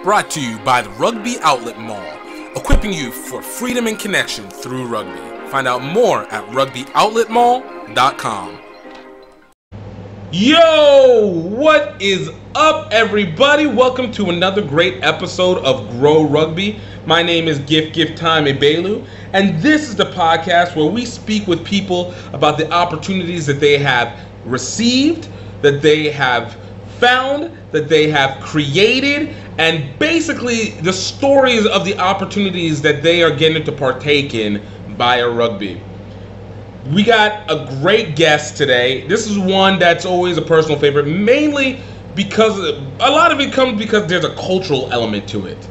Brought to you by the Rugby Outlet Mall, equipping you for freedom and connection through rugby. Find out more at rugbyoutletmall.com. Yo, what is up, everybody? Welcome to another great episode of Greaux Rugby. My name is GiftTime Ebelu, and this is the podcast where we speak with people about the opportunities that they have received, that they have found, that they have created, and basically the stories of the opportunities that they are getting to partake in via rugby. We got a great guest today. This is one that's always a personal favorite, mainly because a lot of it comes because there's a cultural element to it.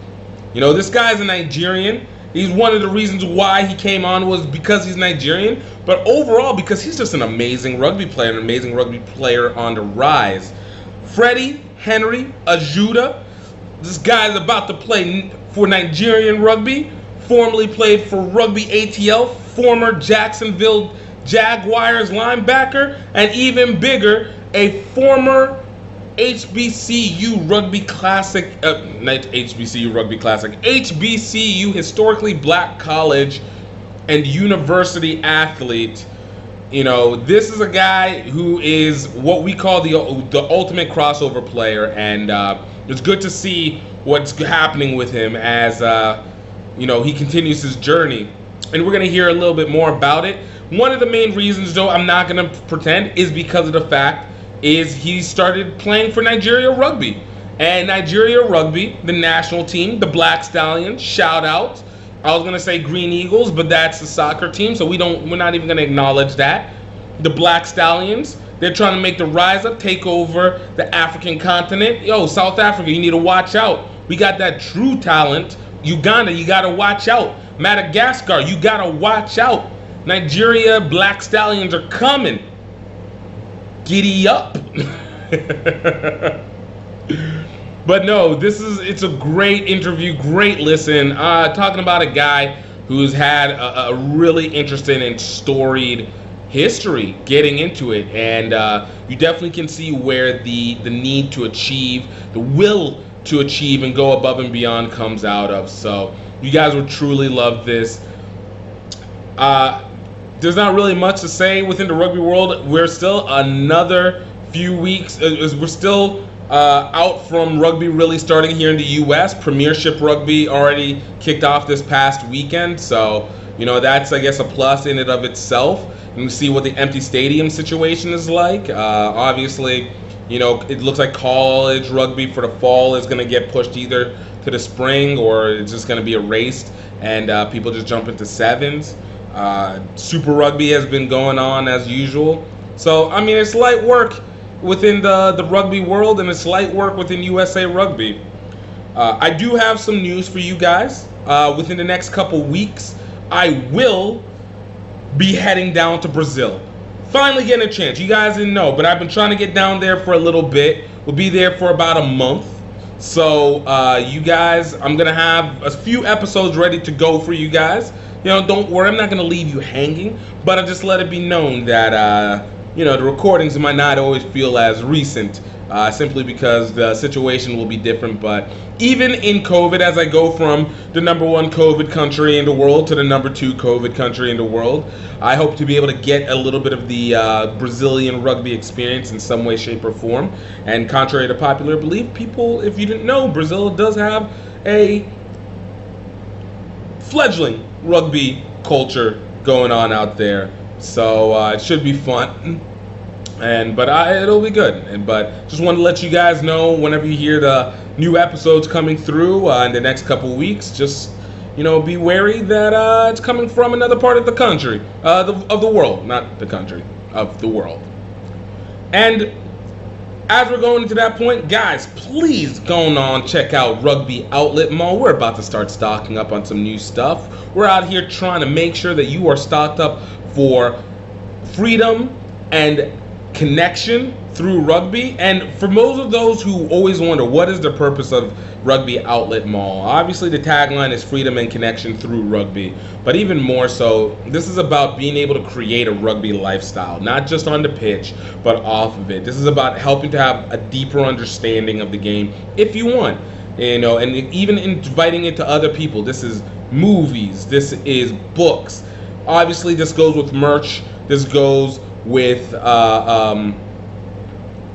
You know, this guy's a Nigerian. He's one of the reasons why he came on was because he's Nigerian, but overall because he's just an amazing rugby player, on the rise. Freddi Henry-Ajudua. This guy's about to play for Nigerian rugby, formerly played for Rugby ATL, former Jacksonville Jaguars linebacker, and even bigger, a former HBCU Rugby Classic, HBCU historically black college and university athlete. You know, this is a guy who is what we call the ultimate crossover player, and it's good to see what's happening with him as you know, he continues his journey, and we're going to hear a little bit more about it. One of the main reasons, though, I'm not going to pretend, is because of the fact is he started playing for Nigeria Rugby, and Nigeria Rugby, the national team, the Black Stallions, shout out. I was going to say Green Eagles, but that's the soccer team, so we're not even going to acknowledge that. The Black Stallions, they're trying to make the rise up, take over the African continent. Yo, South Africa, you need to watch out. We got that true talent. Uganda, you got to watch out. Madagascar, you got to watch out. Nigeria Black Stallions are coming. Giddy up. But no, it's a great interview, great listen. Talking about a guy who's had a really interesting and storied history getting into it, and you definitely can see where the need to achieve, the will to achieve and go above and beyond comes out of. So you guys will truly love this. There's not really much to say within the rugby world. We're still another few weeks, we're still out from rugby really starting here in the US. Premiership Rugby already kicked off this past weekend, so you know, that's, I guess, a plus in and of itself. And we see what the empty stadium situation is like. Obviously, you know, it looks like college rugby for the fall is going to get pushed either to the spring, or it's just going to be erased and people just jump into sevens. Super Rugby has been going on as usual. So, I mean, it's light work within the rugby world, and it's light work within USA Rugby. I do have some news for you guys. Within the next couple weeks, I will be heading down to Brazil. Finally getting a chance. You guys didn't know, but I've been trying to get down there for a little bit. We'll be there for about a month. So, you guys, I'm going to have a few episodes ready to go for you guys. You know, don't worry, I'm not going to leave you hanging, but I'll just let it be known that, you know, the recordings might not always feel as recent, simply because the situation will be different. But even in COVID, as I go from the #1 COVID country in the world to the #2 COVID country in the world, I hope to be able to get a little bit of the Brazilian rugby experience in some way, shape, or form. And contrary to popular belief, people, if you didn't know, Brazil does have a fledgling rugby culture going on out there. So it should be fun. But it'll be good. But just want to let you guys know, whenever you hear the new episodes coming through in the next couple weeks, just, you know, be wary that it's coming from another part of the country, of the world, not the country, of the world. And as we're going to that point, guys, please go on, check out Rugby Outlet Mall. We're about to start stocking up on some new stuff. We're out here trying to make sure that you are stocked up for freedom and connection through rugby. And for most of those who always wonder what is the purpose of Rugby Outlet Mall, obviously the tagline is freedom and connection through rugby, but even more so, this is about being able to create a rugby lifestyle, not just on the pitch but off of it. This is about helping to have a deeper understanding of the game if you want. you know, and even inviting it to other people. This is movies, this is books. Obviously, this goes with merch. This goes with other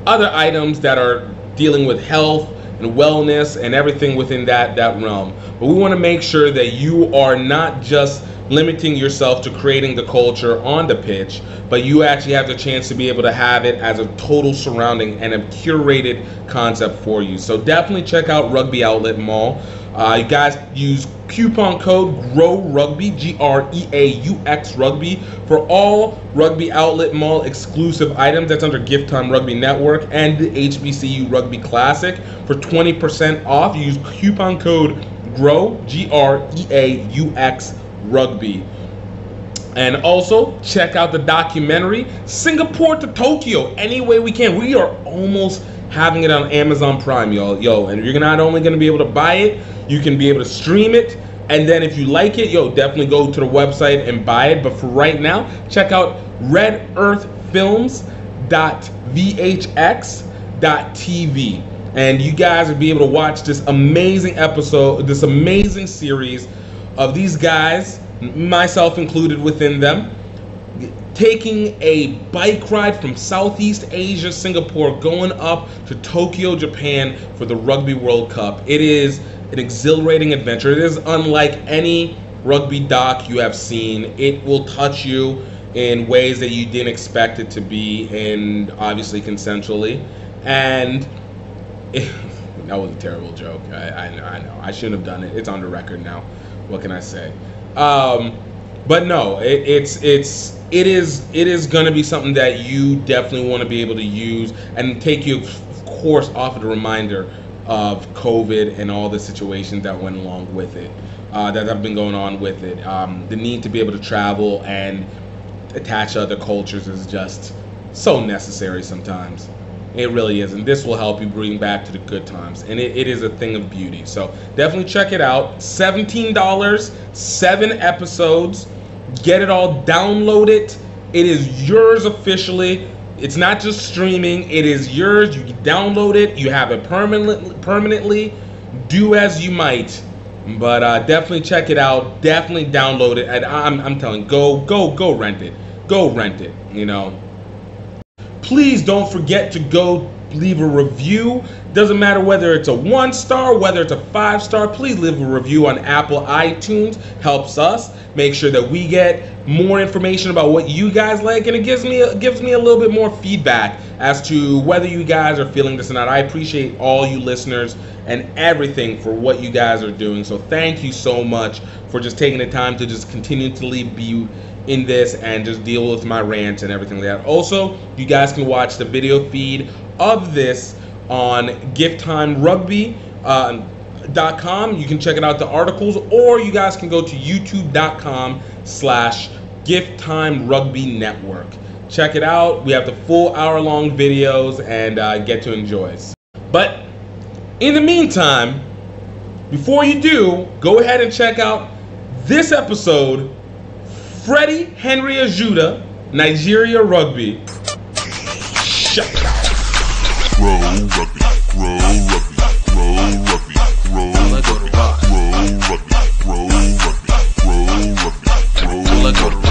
items that are dealing with health and wellness and everything within that realm. But we want to make sure that you are not just limiting yourself to creating the culture on the pitch, but you actually have the chance to be able to have it as a total surrounding and a curated concept for you. So definitely check out Rugby Outlet Mall. You guys use coupon code GROW Rugby, GREAUX Rugby, for all Rugby Outlet Mall exclusive items. That's under GiftTime Rugby Network and the HBCU Rugby Classic for 20% off. Use coupon code GROW, GREAUX Rugby. And also check out the documentary Singapore to Tokyo any way we can. We are almost having it on Amazon Prime, y'all. And you're not only going to be able to buy it, you can be able to stream it. And then if you like it, definitely go to the website and buy it. But for right now, check out redearthfilms.vhx.tv. And you guys will be able to watch this amazing episode, this amazing series of these guys, myself included within them, taking a bike ride from Southeast Asia, Singapore, going up to Tokyo, Japan for the Rugby World Cup. It is an exhilarating adventure. It is unlike any rugby doc you have seen. It will touch you in ways that you didn't expect it to be, and obviously consensually. And that was a terrible joke. I know. I shouldn't have done it. It's on the record now. What can I say? But no, it is going to be something that you definitely want to be able to use and take you, of course, off of the reminder of COVID and all the situations that went along with it, that have been going on with it. The need to be able to travel and attach to other cultures is just so necessary sometimes. It really is, and this will help you bring back to the good times, and it is a thing of beauty. So definitely check it out. $17, 7 episodes. Get it all, download it. It is yours officially. It's not just streaming, it is yours. You can download it, you have it permanently. Do as you might, but definitely check it out. Definitely download it. And I'm telling you, go rent it. Go rent it, you know. Please don't forget to go leave a review. Doesn't matter whether it's a 1-star, whether it's a 5-star. Please leave a review on Apple iTunes. Helps us make sure that we get more information about what you guys like, and it gives me a little bit more feedback as to whether you guys are feeling this or not. I appreciate all you listeners and everything for what you guys are doing. So thank you so much for just taking the time to just continue to be in this and just deal with my rants and everything like that. Also, you guys can watch the video feed of this on GiftTimeRugby.com. You can check it out, the articles, or you guys can go to youtube.com/GiftTimeRugby Network. Check it out. We have the full hour-long videos and get to enjoy it. But in the meantime, before you do, go ahead and check out this episode, Freddi Henry-Ajudua, Nigeria Rugby. Check it out. Grow Rugby, Grow Rugby, Grow Rugby, Grow Rugby, Grow Rugby, Grow Rugby, Grow Rugby, Grow Rugby.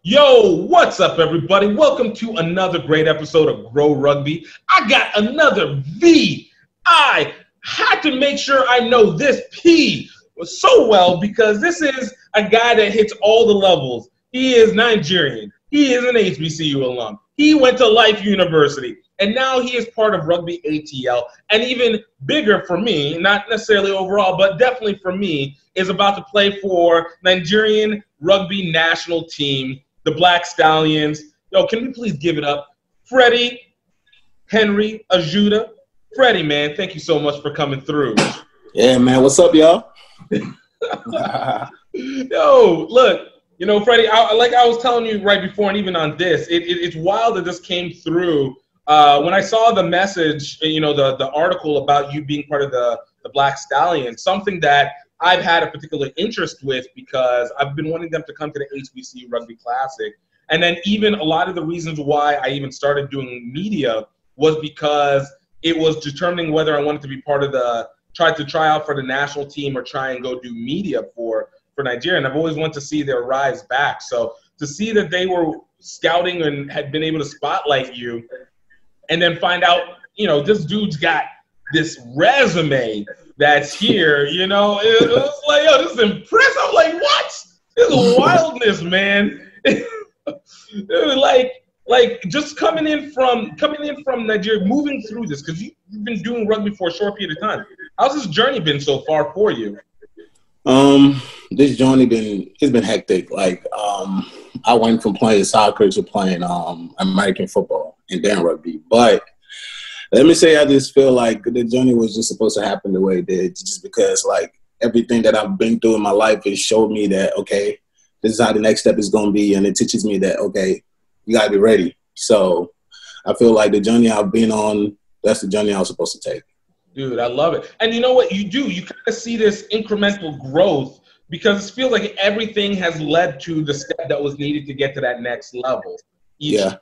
Yo, what's up, everybody? Welcome to another great episode of Grow Rugby. I got another V. I had to make sure I know this P so well because this is a guy that hits all the levels. He is Nigerian. He is an HBCU alum. He went to Life University, and now he is part of Rugby ATL. And even bigger for me, not necessarily overall, but definitely for me, is about to play for Nigerian Rugby national team, the Black Stallions. Yo, can we please give it up? Freddi Henry-Ajudua. Freddi, man, thank you so much for coming through. Yeah, man. What's up, y'all? Yo, look. You know, Freddi, like I was telling you right before, and even on this, it's wild that this came through. When I saw the message, you know, the article about you being part of the Black Stallions, something that I've had a particular interest with because I've been wanting them to come to the HBCU Rugby Classic. And then even a lot of the reasons why I even started doing media was because it was determining whether I wanted to be part of try out for the national team or try and go do media for Nigeria. And I've always wanted to see their rise back. So to see that they were scouting and had been able to spotlight you and then find out, this dude's got this resume that's here, it was like, yo, this is impressive. I'm like, what? This is wildness, man. like just coming in from Nigeria, moving through this, because you've been doing rugby for a short period of time. How's this journey been so far for you? This journey it's been hectic. Like, I went from playing soccer to playing American football and then rugby. But let me say, I just feel like the journey was just supposed to happen the way it did, just because like everything that I've been through in my life has showed me that, okay, this is how the next step is going to be, and it teaches me that, okay, you got to be ready. So I feel like the journey I've been on, that's the journey I was supposed to take. Dude, I love it. And you know what you do? You kind of see this incremental growth because it feels like everything has led to the step that was needed to get to that next level. Yeah.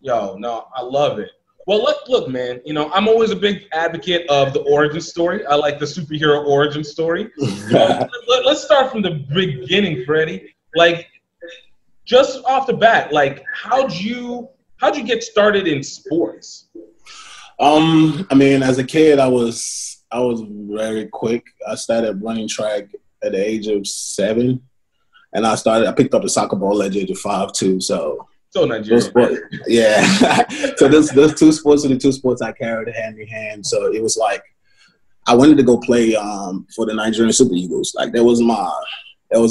Yo, no, I love it. Well, look, man, I'm always a big advocate of the origin story. I like the superhero origin story. Let's start from the beginning, Freddie. Like, just off the bat, like, how'd you get started in sports? I mean, as a kid, I was very quick. I started running track at the age of 7, and I picked up the soccer ball at the age of 5 too. So Nigerian. Yeah. So those two sports are the two sports I carried hand in hand. So it was like I wanted to go play for the Nigerian Super Eagles. Like that was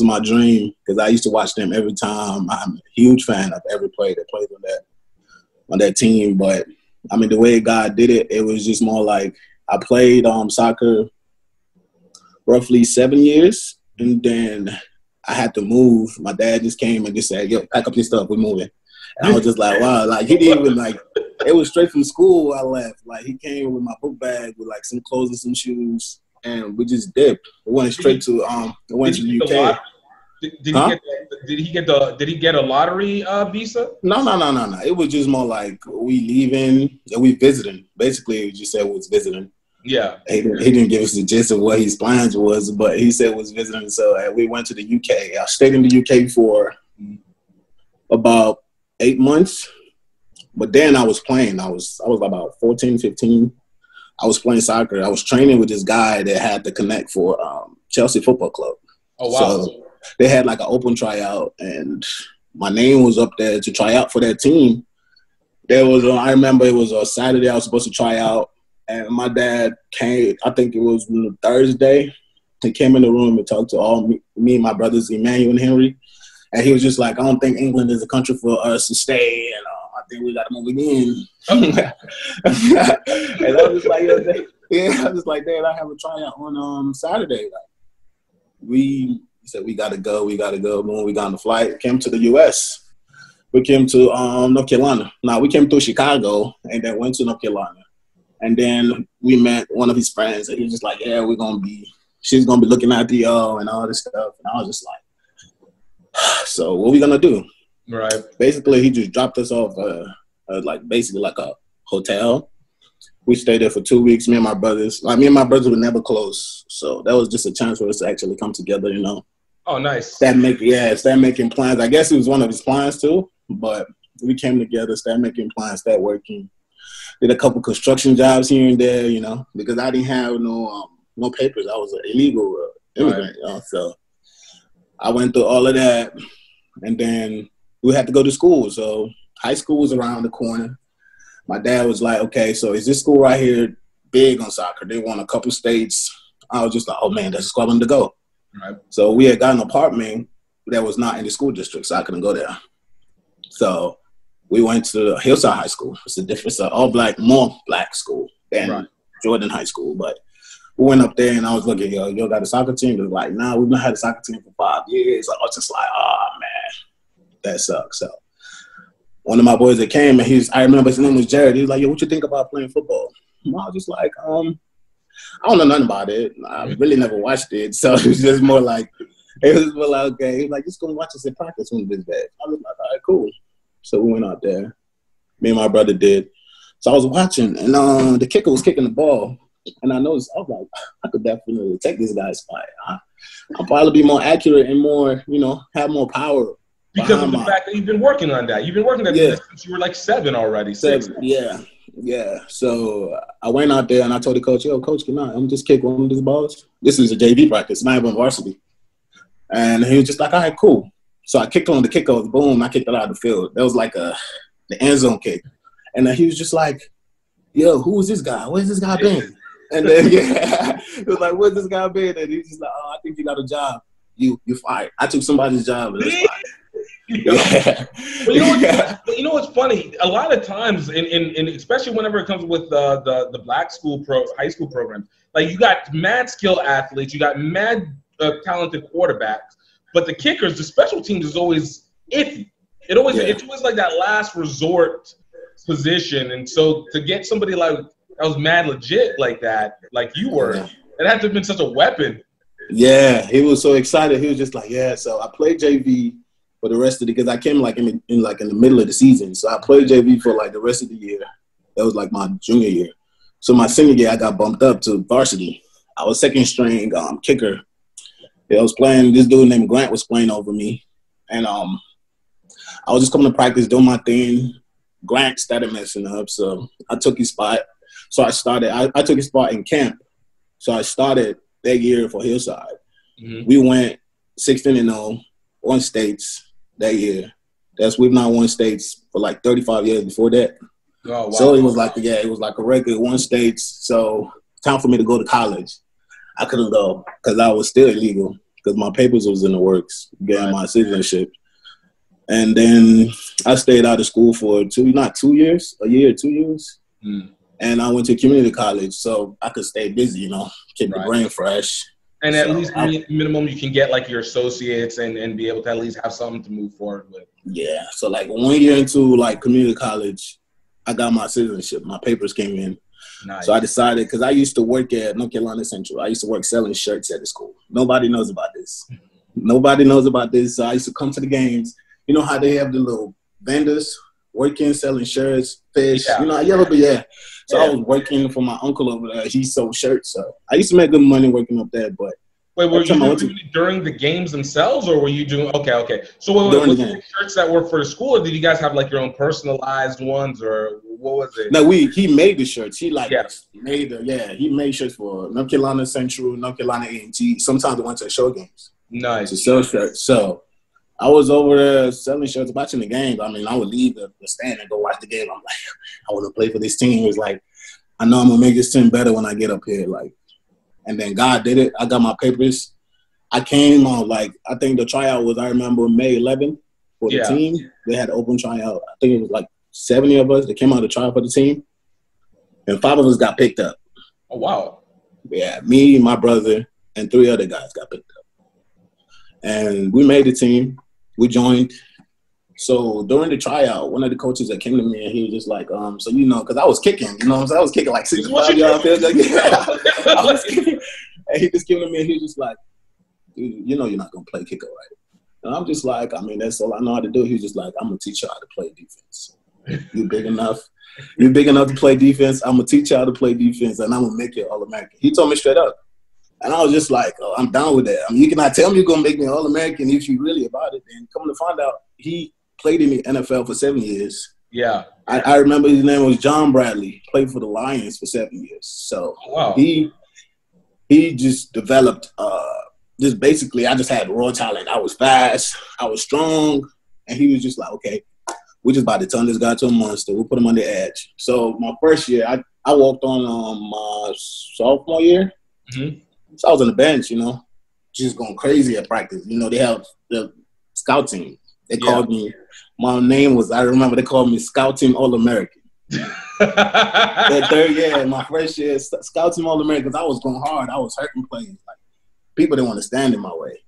my dream, because I used to watch them every time. I'm a huge fan of every player that played on that team. But I mean, the way God did it, it was just more like I played soccer roughly 7 years, and then I had to move. My dad just came and just said, "Yo, pack up your stuff, we're moving." And I was just like, wow, like he didn't even like, it was straight from school I left. Like he came with my book bag with like some clothes and some shoes, and we just dipped. We went straight to the UK. Did he get a lottery visa? No. It was just more like we leaving and we visiting. Basically, he just said we was visiting. Yeah. He didn't give us the gist of what his plans was, but he said was visiting. So we went to the UK. I stayed in the UK for about 8 months. But then I was playing. I was about 14, 15. I was playing soccer. I was training with this guy that had the connect for Chelsea Football Club. Oh, wow. So they had like an open tryout, and my name was up there to try out for that team. I remember it was a Saturday I was supposed to try out, and my dad came, I think it was Thursday. He came in the room and talked to all me and my brothers, Emmanuel and Henry. And he was just like, I don't think England is a country for us to stay, and I think we got to move again. And I was just like, I was like, Dad, I have a tryout on Saturday. Like, he said, we got to go. When we got on the flight, came to the U.S. We came to North Carolina. Now, we came through Chicago and then went to North Carolina. And then we met one of his friends, and he was just like, yeah, she's going to be looking after y'all and all this stuff. And I was just like, so what are we going to do? Right. Basically, he just dropped us off basically like a hotel. We stayed there for 2 weeks, me and my brothers. Like, me and my brothers were never close. So that was just a chance for us to actually come together, Oh, nice. Start making plans. I guess it was one of his plans too, but we came together, started making plans, started working. Did a couple construction jobs here and there, because I didn't have no papers. I was an illegal immigrant, So I went through all of that, and then we had to go to school. So high school was around the corner. My dad was like, okay, so is this school right here big on soccer? They won a couple states. I was just like, oh, man, that's the school I wanted to go. Right. So we had got an apartment that was not in the school district, so I couldn't go there. So we went to Hillside High School. It's an all-black, more black school than Jordan High School. But we went up there, and I was looking, yo got a soccer team? They was like, nah, we've not had a soccer team for 5 years. I was just like, oh, man, that sucks. So one of my boys that came, and I remember his name was Jared. He was like, yo, what you think about playing football? And I was just like, I don't know nothing about it. I really never watched it. So it was just more like, okay. He was like, just go watch us in practice when this bad. I was like, all right, cool. So we went out there. Me and my brother did. So I was watching, and the kicker was kicking the ball, and I noticed, I was like, I could definitely take this guy's spot. I'll probably be more accurate and more, have more power. Because of the fact that you've been working on that. You've been working on that since you were like 7 already. 6. Yeah. So I went out there and I told the coach, yo, coach, I'm just kick one of these balls. This is a JV practice, not even varsity. And he was just like, all right, cool. So I kicked on the kickoff, boom, I kicked it out of the field. That was like the end zone kick. And then he was just like, yo, who is this guy? Where's this guy been? And then, he was like, where's this guy been? And he's just like, oh, I think you got a job. You fired. I took somebody's job. And that's fine. Yeah. But you know what's funny? A lot of times, in especially whenever it comes with the black high school programs, like you got mad skilled athletes, you got mad talented quarterbacks, but the kickers, the special teams is always iffy. It's always like that last resort position, and so to get somebody like that was mad legit like that, like you were, it had to have been such a weapon. Yeah, he was so excited. He was just like, yeah. So I played JV for the rest of the, because I came like in the middle of the season. So I played JV for like the rest of the year. That was like my junior year. So my senior year, I got bumped up to varsity. I was second string kicker. I was playing, this dude named Grant was playing over me. And I was just coming to practice, doing my thing. Grant started messing up, so I took his spot. So I took his spot in camp. So I started that year for Hillside. Mm-hmm. We went 16-0, won states that year. We've not won states for like 35 years before that. Oh, wow. So it was like a record, won states. So time for me to go to college. I couldn't go because I was still illegal because my papers was in the works, getting my citizenship. And then I stayed out of school for 2 years. Mm. And I went to community college so I could stay busy, keep the brain fresh. And at least minimum you can get like your associates and be able to at least have something to move forward with. Yeah. So like 1 year into like community college, I got my citizenship. My papers came in. Nice. So I decided, because I used to work at North Carolina Central. I used to work selling shirts at the school. Nobody knows about this. So I used to come to the games. You know how they have the little vendors working, selling shirts, fish, So I was working for my uncle over there. He sold shirts. So I used to make good money working up there. But wait, were you doing it during the games themselves, or were you doing okay? So was it shirts that were for the school, or did you guys have like your own personalized ones, or what was it? No, he made the shirts. He made shirts for North Carolina Central, North Carolina A&T. Sometimes I went to show games. Nice. To sell shirts. So I was over there selling shirts, watching the games. I mean, I would leave the stand and go watch the game. I'm like, I want to play for this team. It's like, I know I'm going to make this team better when I get up here. Like, and then God did it. I got my papers. I came on, I think the tryout was, I remember, May 11th for the team. They had an open tryout. I think it was like 70 of us that came out to try for the team. And 5 of us got picked up. Oh, wow. Yeah, me, my brother, and 3 other guys got picked up. And we made the team. We joined. So during the tryout, one of the coaches that came to me and he was just like, because I was kicking, I was kicking like 65 yards. I was kicking. And he just came to me and he was just like, dude, you're not going to play kicker, right? And I'm just like, that's all I know how to do. He was just like, I'm going to teach you how to play defense. You're big enough. You're big enough to play defense. I'm going to teach you how to play defense and I'm going to make you All-American. He told me straight up. And I was just like, oh, I'm down with that. You cannot tell me you're going to make me All-American if you're really about it. And coming to find out, he played in the NFL for 7 years. Yeah. I remember his name was John Bradley, played for the Lions for 7 years. So he just developed just basically, I just had raw talent. I was fast, I was strong, and he was just like, okay, we're just about to turn this guy to a monster. We'll put him on the edge. So my first year, I walked on my sophomore year. Mm-hmm. So I was on the bench, just going crazy at practice. They have the scout team. They called me. My name was, I remember they called me Scout Team All-American. That third year, my first year, Scout Team All-American, because I was going hard. I was hurting players. Like, people didn't want to stand in my way.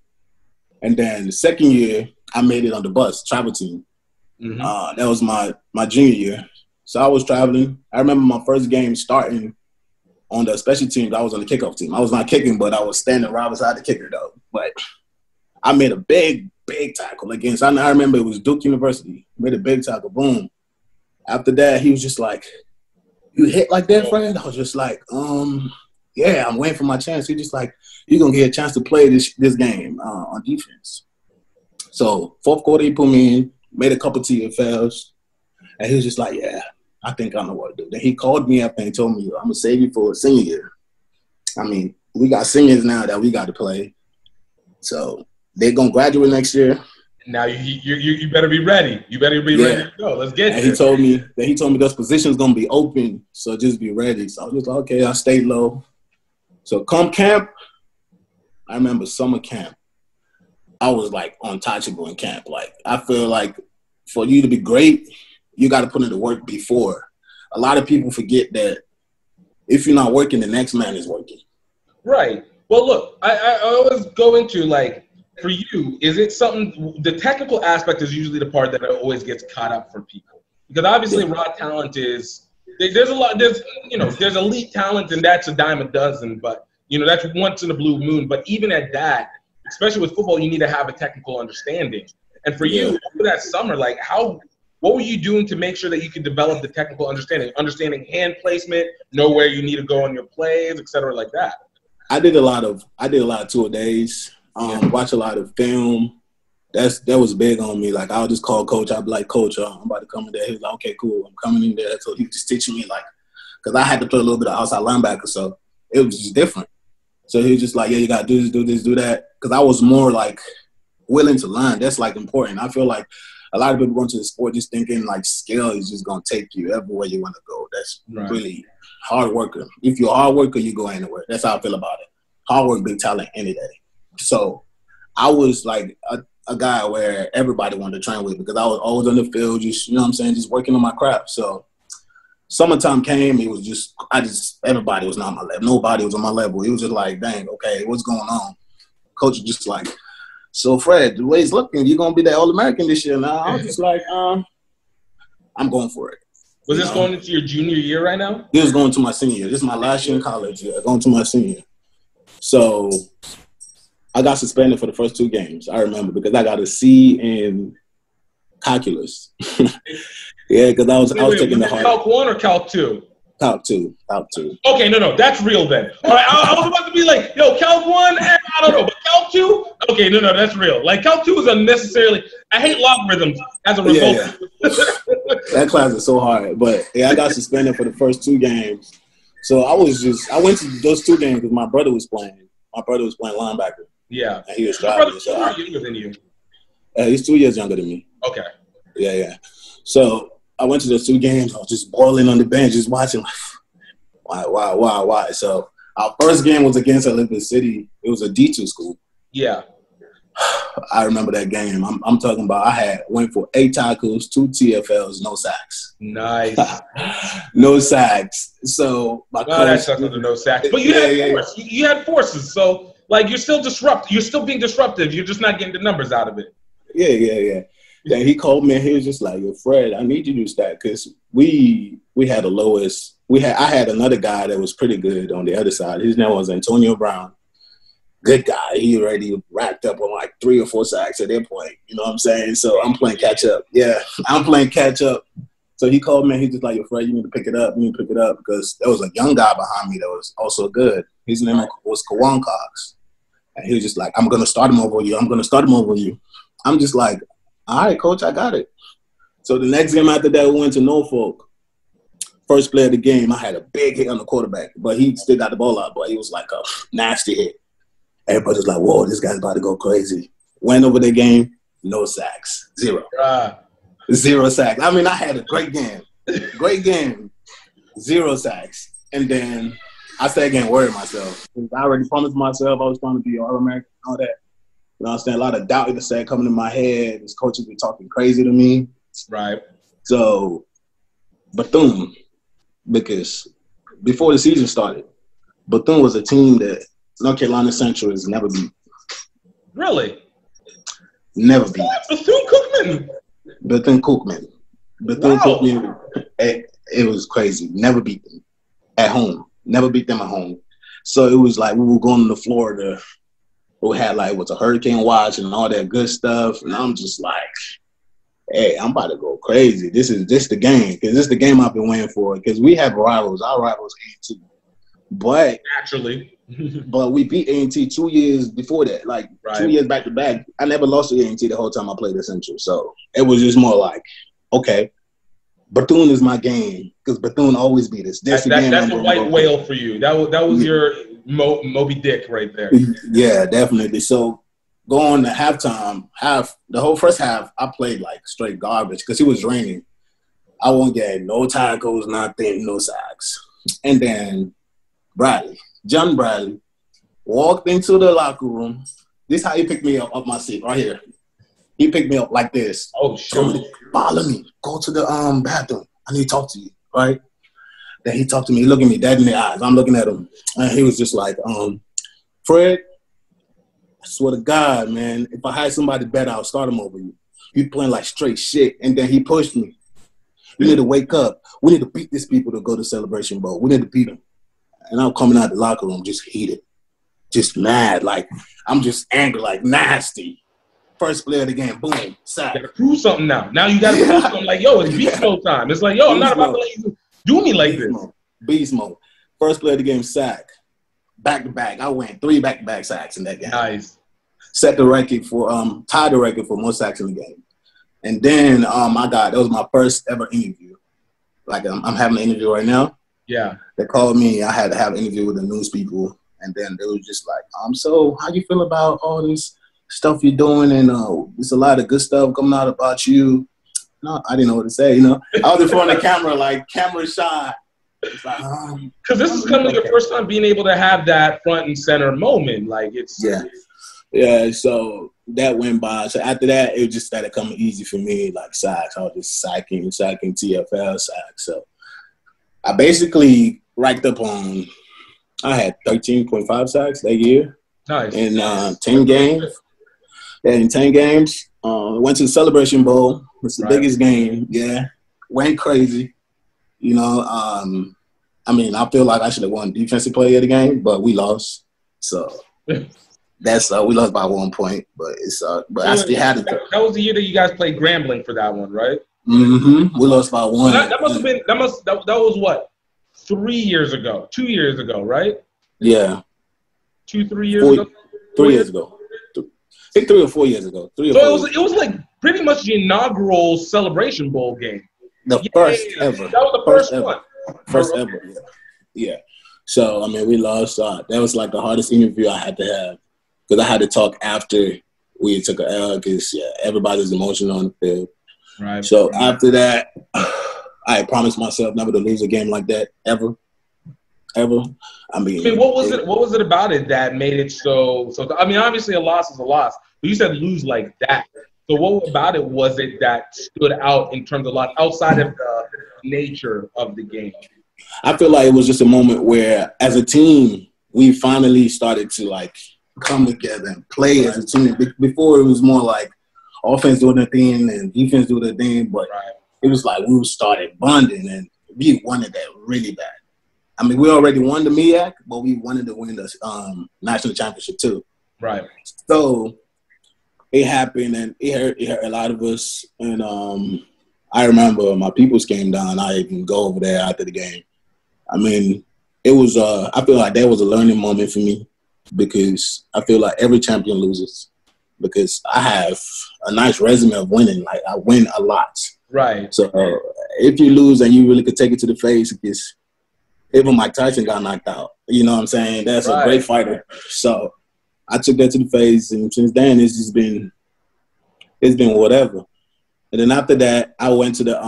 And then the second year, I made it on the bus, travel team. Mm-hmm. That was my junior year. So I was traveling. I remember my first game starting on the special teams. I was on the kickoff team. I was not kicking, but I was standing right beside the kicker, though. But I made a big tackle against, I remember it was Duke University. Made a big tackle, boom. After that, he was just like, you hit like that, Fred? I was just like, yeah, I'm waiting for my chance. He just like, you're going to get a chance to play this game on defense. So fourth quarter, he put me in, made a couple TFLs, and he was just like, yeah, I think I know what to do. Then he called me up and he told me, I'm going to save you for a senior year. I mean, we got seniors now that we got to play. So they're going to graduate next year. Now you better be ready. You better be ready to go. Let's get it. He told me those positions going to be open, so just be ready. So I was just like, okay, I'll stay low. So come camp, I remember summer camp, I was like untouchable in camp. Like, I feel like for you to be great, you got to put in the work before. A lot of people forget that if you're not working, the next man is working. Right. Well, look, I always go into, like, for you, is it something – the technical aspect is usually the part that always gets caught up for people. Because obviously raw talent is – there's a lot – there's elite talent, and that's a dime a dozen. But, that's once in a blue moon. But even at that, especially with football, you need to have a technical understanding. And for you, over that summer, like, what were you doing to make sure that you could develop the technical understanding hand placement, know where you need to go on your plays, et cetera, like that? I did a lot of tour days, watch a lot of film. That was big on me. Like, I'll just call coach. I'll be like, Coach, I'm about to come in there. He was like, okay, cool. I'm coming in there. So he was just teaching me, like, because I had to play a little bit of outside linebacker, so it was just different. So he was just like, yeah, you got to do this, do this, do that. Because I was more, like, willing to learn. That's, like, important. I feel like a lot of people go into the sport just thinking, like, skill is just going to take you everywhere you want to go. That's really hard worker. If you're a hard worker, you go anywhere. That's how I feel about it. Hard work, big talent, any day. So I was, like, a guy where everybody wanted to train with because I was always on the field, just, just working on my craft. So summertime came, it was just, everybody was not on my level. Nobody was on my level. It was just like, dang, okay, what's going on? Coach was just like, so Fred, the way it's looking, you're going to be the All-American this year now. I was just like, I'm going for it. Was this going into your junior year right now? It was going to my senior year. This is my last year in college, going to my senior year. So I got suspended for the first 2 games, I remember, because I got a C in calculus. Yeah, because I was taking the hard. Calc 1 or Calc 2? Calc 2. Okay, no, that's real then. All right, I was about to be like, yo, Calc 1, I don't know, but Calc 2? Okay, no, that's real. Like, Calc 2 is unnecessarily – I hate logarithms as a result. Yeah. That class is so hard. But, yeah, I got suspended for the first 2 games. So I went to those 2 games because my brother was playing. My brother was playing linebacker. Yeah. And he was driving. Your brother's younger than you. He's 2 years younger than me. Okay. Yeah. So I went to those 2 games. I was just boiling on the bench, just watching. Like, why? So our first game was against Olympic City. It was a D2 school. Yeah. I remember that game. I'm talking about I went for 8 tackles, 2 TFLs, no sacks. Nice. No sacks. So my coach, that's not under no sacks. But you had force. You had forces. So, like, you're still disruptive. You're still being disruptive. You're just not getting the numbers out of it. Yeah. Then he called me and he was just like, yo, Fred, I need you to do stat because we had the lowest. I had another guy that was pretty good on the other side. His name was Antonio Brown. Good guy. He already racked up on like 3 or 4 sacks at that point. You know what I'm saying? So I'm playing catch up. Yeah, I'm playing catch up. So he called me and he's just like, yo, Fred, you need to pick it up. Because there was a young guy behind me that was also good. His name was Kawan Cox. And he was just like, I'm going to start him over you. I'm just like, all right, coach, I got it. So the next game after that, we went to Norfolk. First play of the game, I had a big hit on the quarterback, but he still got the ball out, but he was like a nasty hit. Everybody was like, whoa, this guy's about to go crazy. Went over the game, no sacks, 0. 0 sacks. I mean, I had a great game, 0 sacks. And then I started getting worried myself. I already promised myself I was trying to be All-American and all that. You know what I'm saying? A lot of doubt that started coming in my head. His coaches were talking crazy to me. Right. So, Bethune, because before the season started, Bethune was a team that North Carolina Central has never beat. Really? Never beat. Bethune-Cookman. Bethune-Cookman, it was crazy. Never beat them at home. Never beat them at home. So it was like we were going to Florida. We had like, what's a hurricane watch and all that good stuff. And I'm just like, hey, I'm about to go crazy. This the game, because this is the game I've been waiting for. Because we have rivals. Our rivals A&T, but naturally, but we beat A&T 2 years before that, like 2 years back to back. I never lost to A&T the whole time I played Essential, so it was just more like, okay, Bethune is my game, because Bethune always beat us. That's a white whale for you. That was your Moby Dick right there. Yeah, definitely. So going to halftime, the whole first half, I played like straight garbage because it was raining. I won't get no tackles, nothing, no sacks. And then John Bradley, walked into the locker room. This is how he picked me up my seat, right here. He picked me up like this. Oh, sure. Follow me. Go to the bathroom. I need to talk to you, right? Then he talked to me. He looked at me dead in the eyes. I'm looking at him. And he was just like, Fred, I swear to God, man, if I had somebody better, I'll start him over you. You playing like straight shit. And then he pushed me. You need to wake up. We need to beat these people to go to Celebration Bowl. We need to beat them. And I'm coming out the locker room just heated, just mad. Like, I'm just angry, like nasty. First play of the game, boom, sack. You gotta prove something now. Now you gotta prove something. Like, yo, it's beast mode time. It's like, yo, I'm not about to let you do me like this. Beast mode. First play of the game, sack. Back to back. I went 3 back-to-back sacks in that game. Nice. Set the record for tied the record for most sacks in the game. And then that was my first ever interview. Like I'm having an interview right now. Yeah. They called me. I had to have an interview with the news people. And then they was just like, so how you feel about all this stuff you're doing? And there's a lot of good stuff coming out about you. No, I didn't know what to say, I was in front of the camera, like camera shy. It's like, because this is kind of your first time being able to have that front and center moment. Like it's yeah. So that went by. So after that, it just started coming easy for me, like sacks. I was just sacking TFL sacks. So I basically racked up on. I had 13.5 sacks that year. Nice. In 10 games. Yeah, in 10 games. Went to the Celebration Bowl. It's the biggest game. Yeah. Went crazy. I feel like I should have won defensive player of the game, but we lost. So that's we lost by 1 point, but I still had it. That was the year that you guys played Grambling for that one, right? Mm-hmm. We lost by 1. That was what? 3 years ago, 2 years ago, right? Yeah. 3 years ago? 3 years ago. I think 3 or 4 years ago. It was like pretty much the inaugural Celebration Bowl game. The first ever. That was the first one. First ever. Yeah. So, we lost. That was like the hardest interview I had to have because I had to talk after we took an L because, everybody's emotional on the field. Right. So, after that, I promised myself never to lose a game like that ever. What was it about it that made it so? Obviously a loss is a loss, but you said lose like that. So what about it was it that stood out in terms of loss outside of the nature of the game? I feel like it was just a moment where, as a team, we finally started to like come together and play as a team. Before it was more like offense doing their thing and defense doing their thing, but it was like we started bonding and we wanted that really bad. We already won the MEAC, but we wanted to win the national championship too. Right. So it happened, and it hurt a lot of us. And I remember my peoples came down. I didn't go over there after the game. It was. I feel like that was a learning moment for me because I feel like every champion loses because I have a nice resume of winning. Like I win a lot. Right. So if you lose and you really could take it to the face, because even Mike Tyson got knocked out. You know what I'm saying? That's a great fighter. So I took that to the face, and since then it's been whatever. And then after that, I went to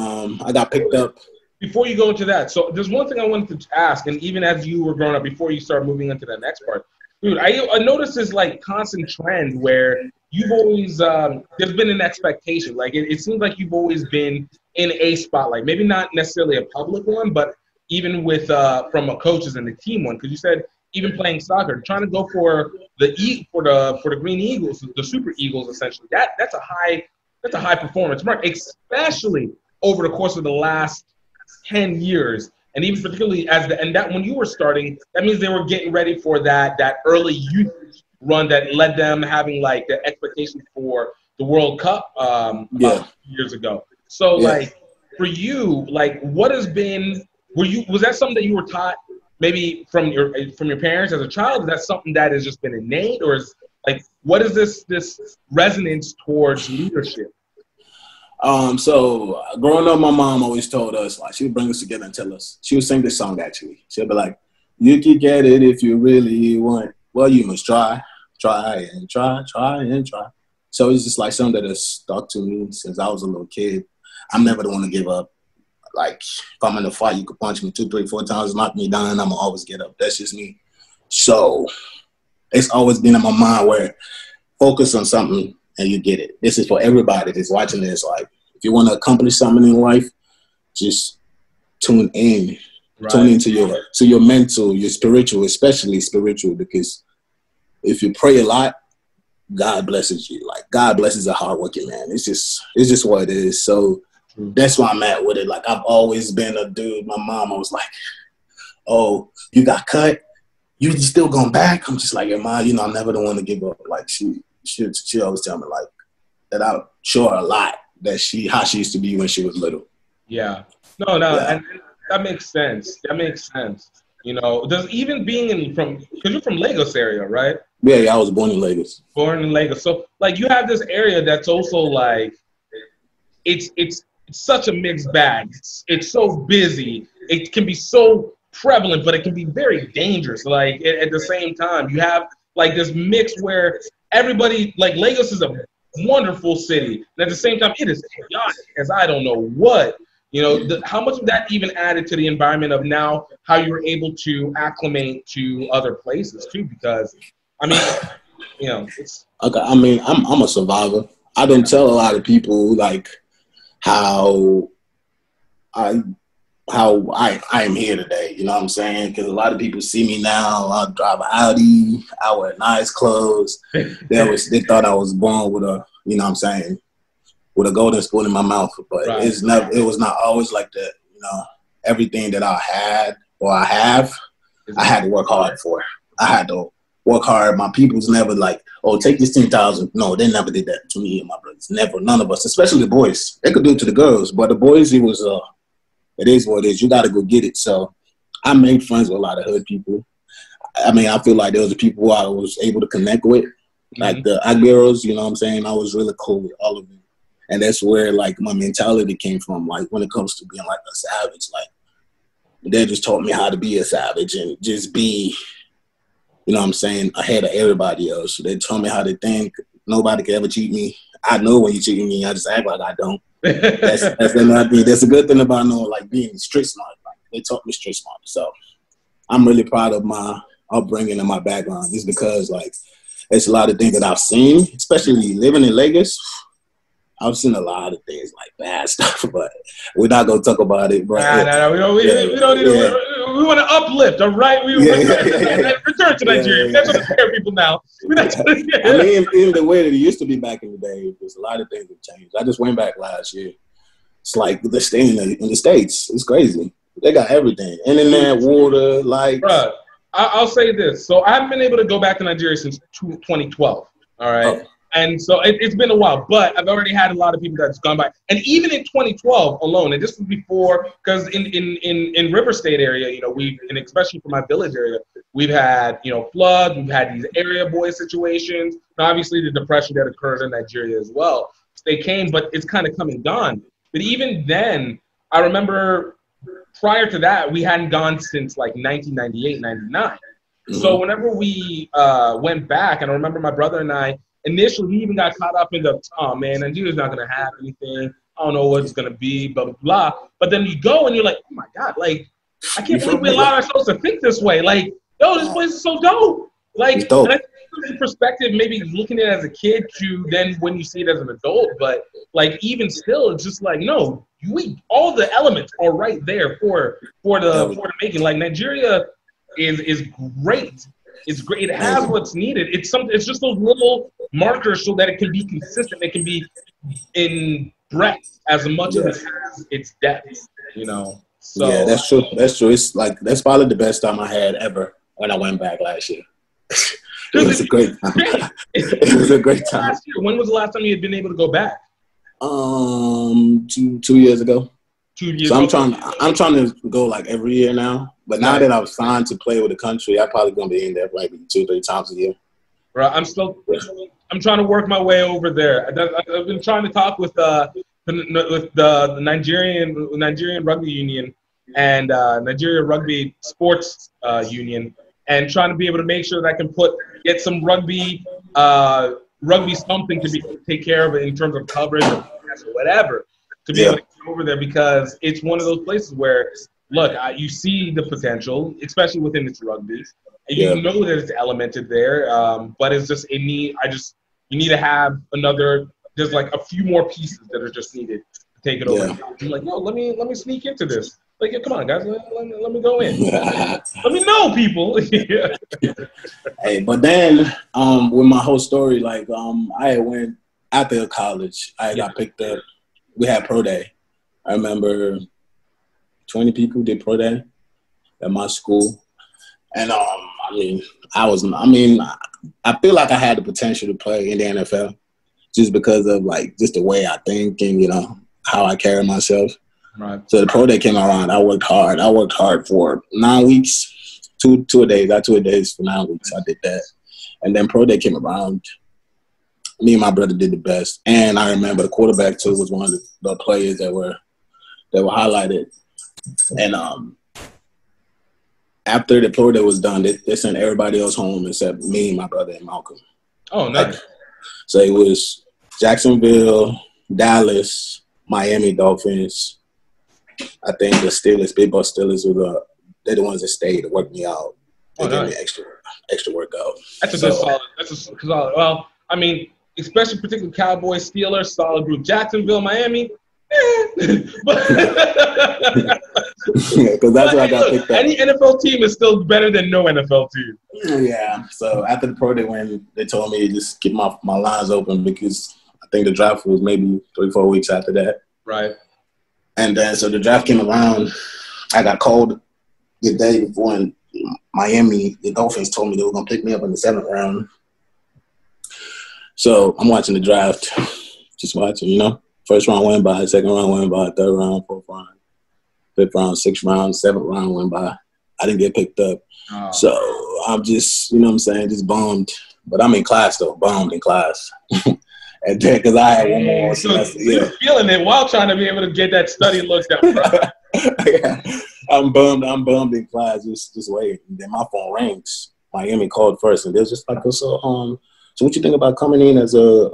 I got picked up. Before you go into that, so there's one thing I wanted to ask, and even as you were growing up, before you start moving into the next part, dude, I noticed this like constant trend where you've always there's been an expectation. Like it seems like you've always been in a spotlight, maybe not necessarily a public one, but even with from a coaches and the team one, because you said even playing soccer, trying to go for the Green Eagles, the Super Eagles, essentially. That's a high performance mark, especially over the course of the last 10 years, and even particularly that when you were starting, that means they were getting ready for that early youth run that led them having like the expectation for the World Cup about 2 years ago. So like for you, like what has been, was that something that you were taught maybe from your parents as a child? Is that something that has just been innate, or is like what is this resonance towards leadership? So growing up, my mom always told us, like, she would bring us together and tell us. She would sing this song actually. She'd be like, "You can get it if you really want. Well, you must try and try. So it's just like something that has stuck to me since I was a little kid. I'm never the one to give up. Like, if I'm in a fight, you could punch me 2, 3, 4 times, knock me down, and I'm going to always get up. That's just me. So it's always been in my mind where focus on something and you get it. This is for everybody that's watching this. Like, if you want to accomplish something in life, just tune in. Right. Tune into your mental, your spiritual, especially spiritual, because if you pray a lot, God blesses you. Like, God blesses a hardworking man. It's just what it is. So that's why I'm at with it. Like, I've always been a dude. My mom was like, "Oh, you got cut? You still going back?" I'm just like, "Yeah, Ma, I'm never the one to give up." Like, she always tell me, like, that I show her a lot, that how she used to be when she was little. Yeah. No, yeah. And that makes sense. Does even being because you're from Lagos area, right? Yeah, I was born in Lagos. So, like, you have this area that's also, like, it's such a mixed bag. It's so busy. It can be so prevalent, but it can be very dangerous. Like, at the same time, you have, like, this mix where everybody, like, Lagos is a wonderful city. And at the same time, it is chaotic as I don't know what. How much of that even added to the environment of now how you were able to acclimate to other places too? Because, I mean, it's okay. I mean, I'm a survivor. I don't tell a lot of people like how I am here today. You know what I'm saying? Because a lot of people see me now. I drive an Audi. I wear nice clothes. They thought I was born with a, you know what I'm saying, with a golden spoon in my mouth, but right. It was not always like that. Everything that I had or I have, I had to work hard for. I had to work hard. My people's never like, "Oh, take this 10,000. No, they never did that to me and my brothers. Never, none of us, especially the boys. They could do it to the girls, but the boys, it is what it is. You got to go get it. So I made friends with a lot of hood people. I mean, I feel like there was people who I was able to connect with, like the Agberos, you know what I'm saying? I was really cool with all of them. And that's where, like, my mentality came from. Like, when it comes to being, like, a savage, like, they just taught me how to be a savage and just be, you know what I'm saying, ahead of everybody else. They taught me how to think. Nobody could ever cheat me. I know when you cheat me. I just act like I don't. That's a good thing about knowing, like, being street smart. Like, they taught me street smart. So I'm really proud of my upbringing and my background. Just because, like, it's a lot of things that I've seen, especially living in Lagos. I've seen a lot of things, like bad stuff, but we're not gonna talk about it. But no, we don't need we want to uplift, all right? Return to Nigeria. That's what scare people now. I mean, in the way that it used to be back in the day, there's a lot of things that changed. I just went back last year. It's like the staying in the States. It's crazy. They got everything: internet, water, lights. Bruh, I'll say this. So I've been able to go back to Nigeria since 2012. All right. Oh. And so it's been a while, but I've already had a lot of people that's gone by. And even in 2012 alone, and this was before, because in River State area, and especially for my village area, we've had, floods, we've had these area boy situations, and obviously the depression that occurred in Nigeria as well. They came, but it's kind of come and gone. But even then, I remember prior to that, we hadn't gone since like 1998, 99. Mm-hmm. So whenever we went back, and I remember my brother and I, initially, we even got caught up in oh, man, Nigeria's not going to have anything. I don't know what it's going to be, blah, blah, blah. But then you go and you're like, oh, my God, like, I can't believe we allowed ourselves to think this way. Like, yo, this place is so dope. Like, and I think the perspective, maybe looking at it as a kid to then when you see it as an adult. But, like, even still, it's just like, no, all the elements are right there for the making. Like, Nigeria is great. It's great. It has what's needed. It's just those little markers so that it can be consistent. It can be in breadth as much as it has its depth. So yeah, that's true. That's true. It's like that's probably the best time I had ever when I went back last year. It was a great time. It was a great time. Last year, when was the last time you had been able to go back? 2 years ago. 2 years. So I'm trying to go like every year now. But now that I've signed to play with the country, I'm probably gonna be in there like 2-3 times a year. Right. I'm trying to work my way over there. I've been trying to talk with the Nigerian Rugby Union and Nigeria Rugby Sports Union, and trying to be able to make sure that I can get some rugby something to take care of it in terms of coverage or whatever, to be able to get over there, because it's one of those places where, look, you see the potential, especially within its rugby. You know that it's elemented there, but it's just you need to have there's like a few more pieces that are just needed to take it over. I'm like, yo, let me sneak into this. Like, yeah, come on, guys, let me go in. Let me know, people. Hey, but then with my whole story, like I went after college. I got picked up. We had pro day. I remember 20 people did pro day at my school, and I feel like I had the potential to play in the NFL just because of like just the way I think and how I carry myself. Right. So the pro day came around. I worked hard for 9 weeks, two-a-days. I 2-a-days for 9 weeks. I did that, and then pro day came around. Me and my brother did the best, and I remember the quarterback too was one of the players that were highlighted. And after the pro day was done, they sent everybody else home except me, my brother, and Malcolm. Oh, nice. So it was Jacksonville, Dallas, Miami Dolphins. I think the Steelers, Big Ball Steelers, they're the ones that stayed to work me out. They gave me extra workout. That's a good solid. That's a solid. Well, I mean, especially particularly Cowboys, Steelers, solid group. Jacksonville, Miami, because that's what I got picked up. Any NFL team is still better than no NFL team. Yeah. So after the pro day, when they told me to just keep my lines open, because I think the draft was maybe 3-4 weeks after that. Right. And then so the draft came around. I got called the day before in Miami. The Dolphins told me they were gonna pick me up in the 7th round. So I'm watching the draft, just watching, First round went by, second round went by, third round, fourth round, fifth round, sixth round, 7th round went by. I didn't get picked up. Oh. So I'm just, just bummed. But I'm in class, though, bummed in class. And then, because I had one more semester. You're feeling it while trying to be able to get that study looked up. Yeah. I'm bummed in class, just waiting. And then my phone rings. Miami called first, and they're just like, so what you think about coming in as a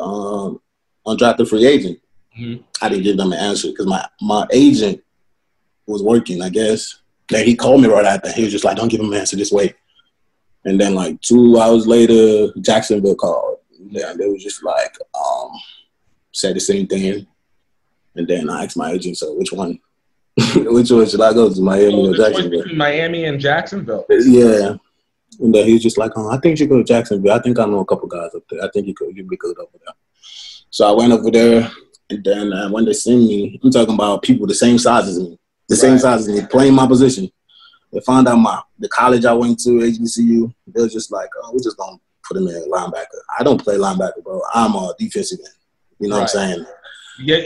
undrafted free agent? Mm-hmm. I didn't give them an answer because my agent was working, I guess. Then he called me right after. He was just like, don't give him an answer, just wait. And then like 2 hours later, Jacksonville called. Yeah, they was just like, said the same thing. And then I asked my agent, so which one? Which one should I go to, Miami or Jacksonville? Miami and Jacksonville. Yeah. And then he was just like, I think you go to Jacksonville. I think I know a couple guys up there. I think you'd be good over there. So I went over there, and then when they seen me, I'm talking about people the same size as me, same size as me, playing my position. They found out the college I went to, HBCU, they was just like, we're just going to put him in linebacker. I don't play linebacker, bro. I'm a defensive end. You know what I'm saying?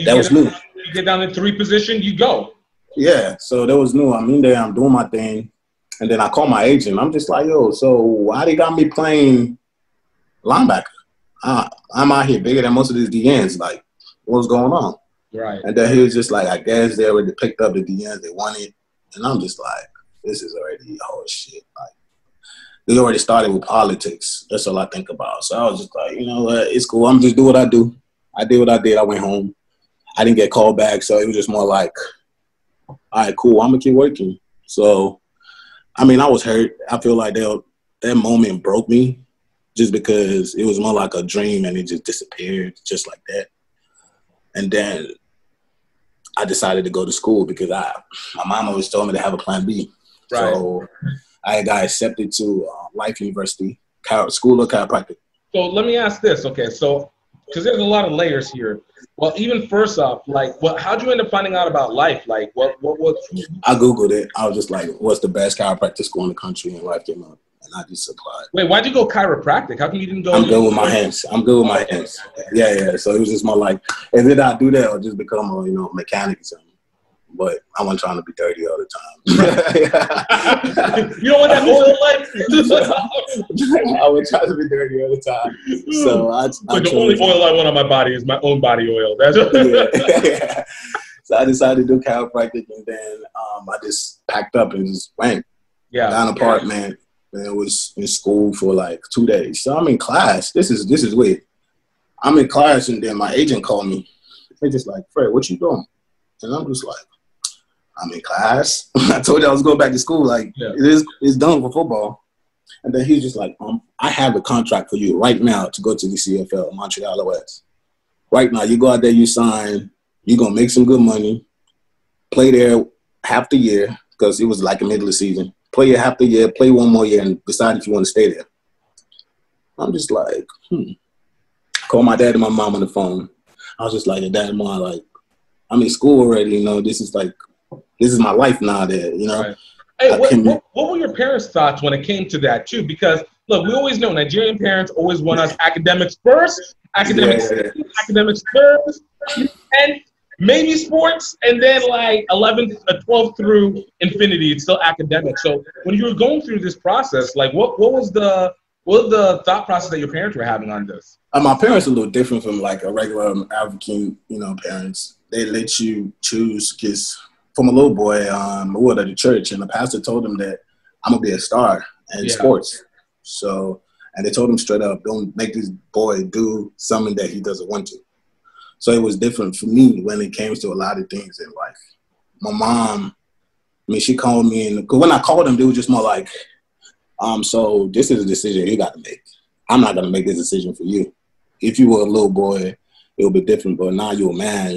That was new. You get down to 3 position, you go. Yeah, so that was new. I'm in there, I'm doing my thing. And then I call my agent. I'm just like, yo, so why they got me playing linebacker? I'm out here bigger than most of these DNs. Like, what's going on? Right. And then he was just like, I guess they already picked up the DNs they wanted. And I'm just like, this is already shit. Like, they already started with politics. That's all I think about. So I was just like, you know what? It's cool. I'm just do what I do. I did what I did. I went home. I didn't get called back. So it was just more like, all right, cool. I'm going to keep working. So, I mean, I was hurt. I feel like that moment broke me just because it was more like a dream and it just disappeared just like that. And then I decided to go to school because my mom always told me to have a plan B. Right. So I got accepted to Life University School of Chiropractic. So let me ask this, okay? So because there's a lot of layers here. Well, even first off, like, how'd you end up finding out about Life? Like, what? I Googled it. I was just like, what's the best chiropractic school in the country? And Life came up. and I just applied. Wait, why'd you go chiropractic? How come you didn't go? I'm good with my hands. Yeah. So it was just more like, and then I do that or just become a mechanic or something. But I wasn't trying to be dirty all the time. You don't want that oil life? I was trying to be dirty all the time. So the only oil I want on my body is my own body oil. That's yeah. So I decided to do chiropractic, and then I just packed up and just went. Yeah. Got an apartment, and was in school for like 2 days. So I'm in class. This is weird. I'm in class, and then my agent called me. They're just like, Fred, what you doing? And I'm just like, I'm in class. I told you I was going back to school. Like, it's done for football. And then he's just like, I have a contract for you right now to go to the CFL, Montreal OS. Right now, you go out there, you sign, you're going to make some good money, play there half the year, because it was like the middle of the season. Play it half the year, play one more year, and decide if you want to stay there. I'm just like, Call my dad and my mom on the phone. I was just like, Dad and Mom, like, I'm in school already, this is my life now there, Right. Hey, what were your parents' thoughts when it came to that too? Because look, we always know Nigerian parents always want us academics first, academics first, and maybe sports, and then like 11th, 12th through infinity, it's still academic. So when you were going through this process, like what was the thought process that your parents were having on this? My parents are a little different from like a regular African, parents. They let you choose because from a little boy, we were at the church, and the pastor told him that I'm going to be a star in sports. So, and they told him straight up, don't make this boy do something that he doesn't want to. So it was different for me when it came to a lot of things in life. My mom, she called me, and because when I called them, they were just more like, so this is a decision you got to make. I'm not going to make this decision for you. If you were a little boy, it would be different, but now you're a man,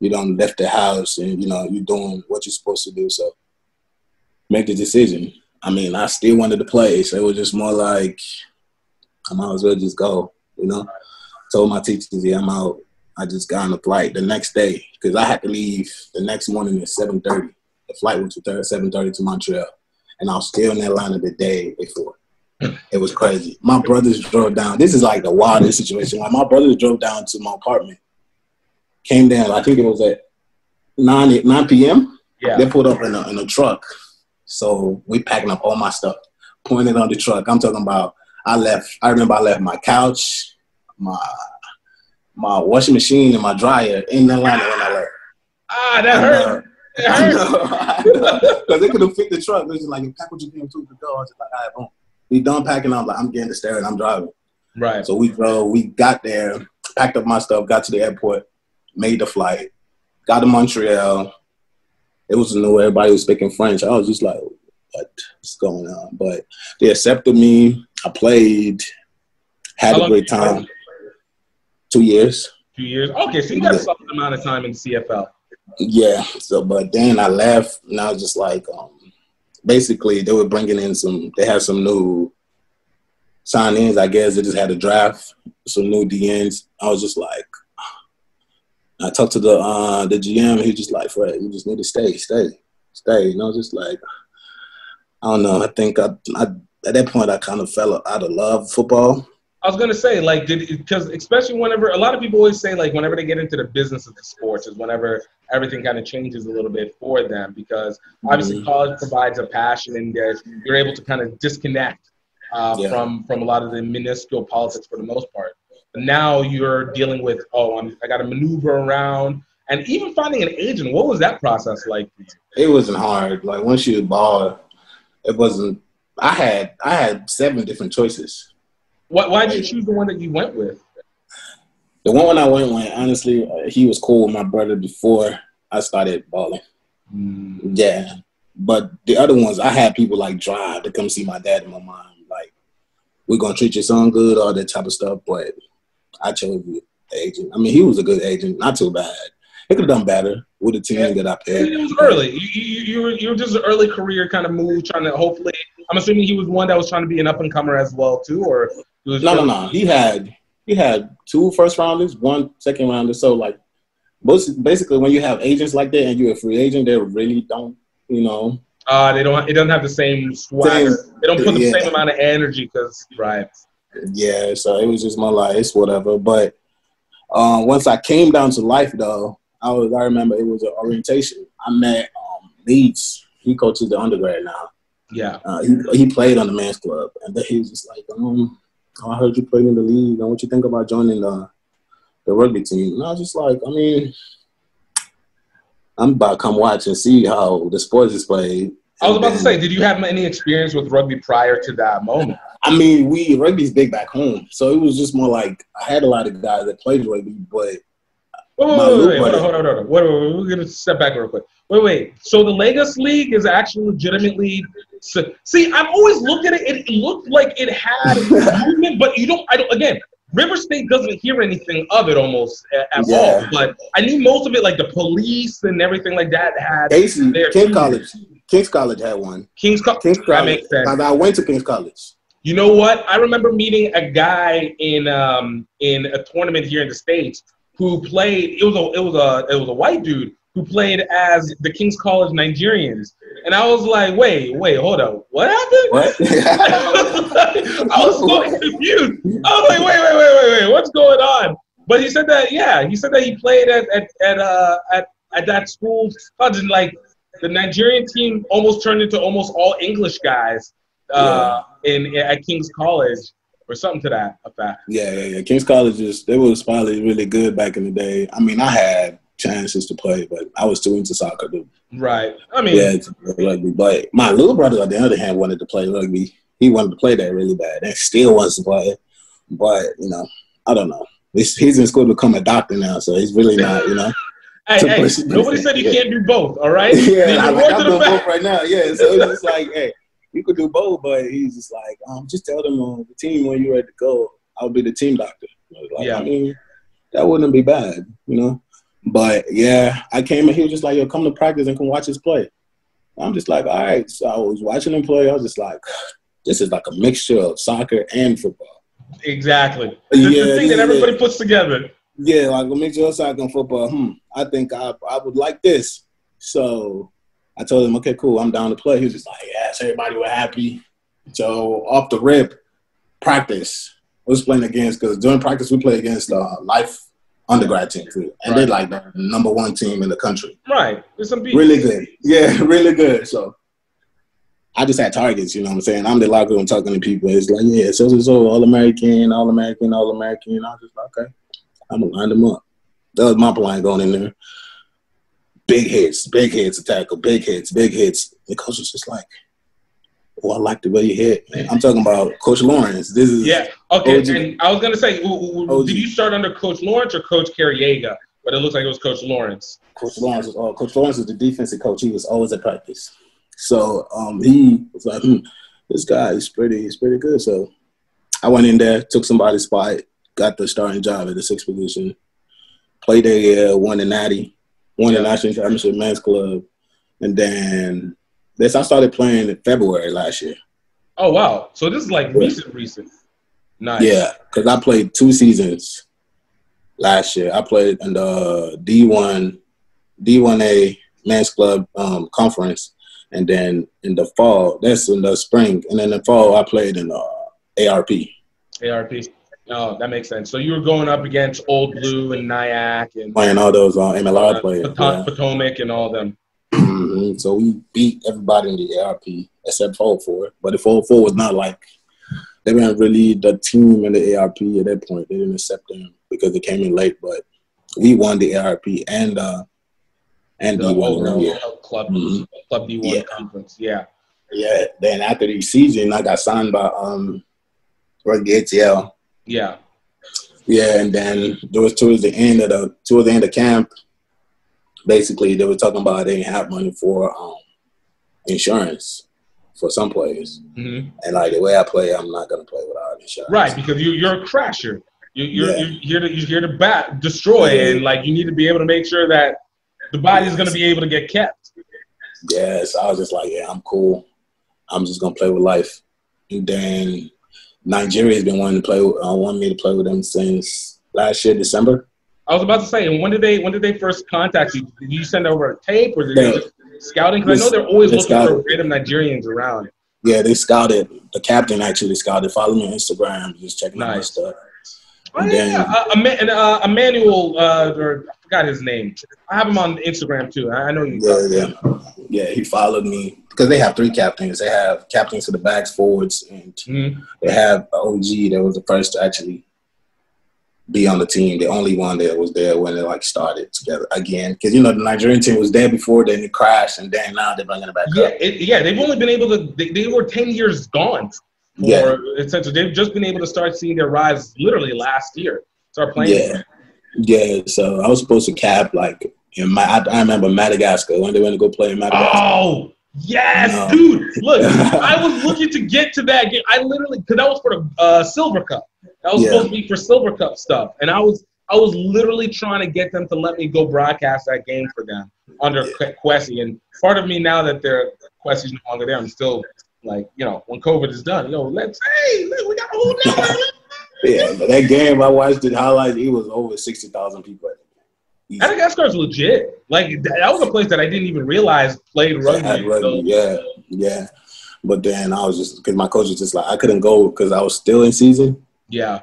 You done left the house and, you're doing what you're supposed to do. So make the decision. I still wanted to play. So it was just more like, I might as well just go, Told my teachers, I'm out. I just got on the flight the next day because I had to leave the next morning at 7:30. The flight was 7:30 to Montreal. And I was still in Atlanta the day before. It was crazy. My brothers drove down. This is like the wildest situation. Like my brothers drove down to my apartment. Came down, I think it was at 9 p.m. Yeah. They pulled up in a truck. So we packing up all my stuff, putting it on the truck. I'm talking about I remember I left my couch, my washing machine, and my dryer in Atlanta when I left. That hurt. Because they couldn't fit the truck. They was just like, pack what you came to the door. I was just like, all right, boom. We done packing. I'm like, I'm getting the steering. I'm driving. Right. So we drove. We got there, packed up my stuff, got to the airport, made the flight, got to Montreal. It was new. Everybody was speaking French. I was just like, what's going on? But they accepted me. I played, had a great time. 2 years. 2 years. Okay, so you got a solid amount of time in CFL. Yeah. So, but then I left, and I was just like, basically, they were bringing in they had some new sign-ins, I guess. They just had a draft, some new DNs. I was just like, I talked to the GM, and he was just like, Fred, you just need to stay. Just like, I don't know. I think I at that point, I kind of fell out of love with football. I was going to say, like, because especially whenever, a lot of people always say, like, whenever they get into the business of the sports is whenever everything kind of changes a little bit for them, because obviously college provides a passion and you're able to kind of disconnect from a lot of the minuscule politics for the most part. But now you're dealing with, I got to maneuver around, and even finding an agent. What was that process like for you? It wasn't hard. Like, once you ball, it wasn't. I had 7 different choices. Why did you choose the one that you went with? The one I went with, honestly, he was cool with my brother before I started balling. Yeah. But the other ones, I had people like drive to come see my dad and my mom. Like, we're going to treat your son good, all that type of stuff. But I chose the agent. He was a good agent, not too bad. He could have done better with the team that I picked. It was early. You were just an early career kind of move, trying to hopefully. I'm assuming he was one that was trying to be an up and comer as well too, or no. He had 2 first rounders, 1 second rounder. So basically, when you have agents like that and you're a free agent, they really don't, They don't. It doesn't have the same swagger. They don't put the same amount of energy because Yeah, so it was just more like it's whatever. But once I came down to Life, though, I remember it was an orientation. I met Leeds. He coaches the undergrad now. Yeah. He played on the men's club, and then he was just like, I heard you played in the league. What you think about joining the rugby team? And I was just like, I mean, I'm about to come watch and see how the sport is played. I was about to say, did you have any experience with rugby prior to that moment? I mean, rugby's big back home, so it was just more like I had a lot of guys that played rugby, but Hold on. We're gonna step back real quick. Wait. So the Lagos League is actually legitimately. See, I've always looked at it. It looked like it had movement, but I don't. Again, River State doesn't hear anything of it almost at all. But I knew most of it, like the police and everything like that, had. King's College had one. King's College. That makes sense. I went to King's College. You know what? I remember meeting a guy in a tournament here in the States who played. It was a white dude who played as the King's College Nigerians, and I was like, wait, hold up, what happened? What? I was so confused. I was like, wait, what's going on? But he said that, he played at that school, and like the Nigerian team almost turned into almost all English guys at King's College. Or something to that effect. Yeah. King's College they was probably really good back in the day. I mean, I had chances to play, but I was too into soccer, dude. Right. I mean, to play rugby. But my little brother, on the other hand, wanted to play rugby. He wanted to play that really bad, and still wants to play. But I don't know. He's in school to become a doctor now, so he's really not. Hey, nobody said you can't do both. All right. I'm doing both right now. Yeah. So it's just like, hey. You could do both, but he's just like, just tell them on the team when you're ready to go, I'll be the team doctor. I mean, that wouldn't be bad, But, I came and he was just like, yo, come to practice and come watch us play. I'm just like, all right. So I was watching him play. I was just like, this is like a mixture of soccer and football. Exactly. The thing that everybody puts together. Yeah, like a mixture of soccer and football. I think I would like this. So I told him, okay, cool, I'm down to play. He was just like, yes, everybody was happy. So off the rip, practice. I was playing against, because during practice we played against Life undergrad team too. And they're like the #1 team in the country. Right. There's some beats. Really good. Yeah, really good. So I just had targets, you know what I'm saying? I'm the locker room talking to people. It's like, yeah, so All-American. I was just like, okay, I'm going to line them up. That was my plan going in there. Big hits to tackle, big hits. The coach was just like, I like the way you hit. I'm talking about Coach Lawrence. This is okay. OG. And I was gonna say, did you start under Coach Lawrence or Coach Carriega? But it looks like it was Coach Lawrence. Coach Lawrence was the defensive coach. He was always at practice. So he was like, this guy is pretty good. So I went in there, took somebody's spot, got the starting job at the 6th position, played a year, won the Natty. Won the National Championship Men's Club. And then I started playing in February last year. Oh, wow. So this is like recent. Nice. Yeah, because I played 2 seasons last year. I played in the D1A Men's Club conference. And then in the fall, that's in the spring. And then in the fall, I played in ARP. ARP. Oh, that makes sense. So you were going up against Old Blue and Nyack and playing all those MLR players, Potomac and all them. Mm-hmm. So we beat everybody in the ARP except 404. But the 404 was not like they weren't really the team in the ARP at that point. They didn't accept them because they came in late. But we won the ARP and D1 Club D1 conference. Yeah. Yeah. Then after the season, I got signed by Rugby ATL. Yeah. Yeah, and then there was towards the end of camp, basically they were talking about they didn't have money for insurance for some players. Mm-hmm. And like the way I play, I'm not gonna play without insurance. Right, because you're a crasher. You're here to destroy, and like you need to be able to make sure that the body's gonna be able to get kept. Yeah, so I was just like, yeah, I'm cool. I'm just gonna play with Life. And then Nigeria has been wanting me to play with them since last year, December. I was about to say, and when did they first contact you? Did you send over a tape or did Scouting? Because I know they're always looking scouted. for random Nigerians around. Yeah, they scouted. The captain actually scouted. Follow me on Instagram, just checking out my stuff. Oh, yeah. Emmanuel, or I forgot his name. I have him on Instagram, too. I know you. Yeah, he followed me. Because they have 3 captains. They have captains to the backs, forwards, and they have OG that was the first to actually be on the team. The only one that was there when they, like, started together again. Because, you know, the Nigerian team was there before, then it crashed, and then now they're bringing it back up. They've only been able to – they were 10 years gone. Essentially, they've just been able to start seeing their rise literally last year. Start playing. Yeah. So I was supposed to cap like I remember Madagascar when they went to go play in Madagascar. Oh yes, dude! Look, I was looking to get to that game. I literally because that was for the Silver Cup. That was supposed to be for Silver Cup stuff, and I was literally trying to get them to let me go broadcast that game for them under Kwesi. And part of me now that Kwesi's no longer there, I'm still. Like, you know, when COVID is done, we got a whole network. Yeah, but that game, I watched the highlights, it was over 60,000 people. Madagascar is legit. Like, that was a place that I didn't even realize played rugby. Yeah. But then I was just, because my coach was just like, I couldn't go because I was still in season. Yeah.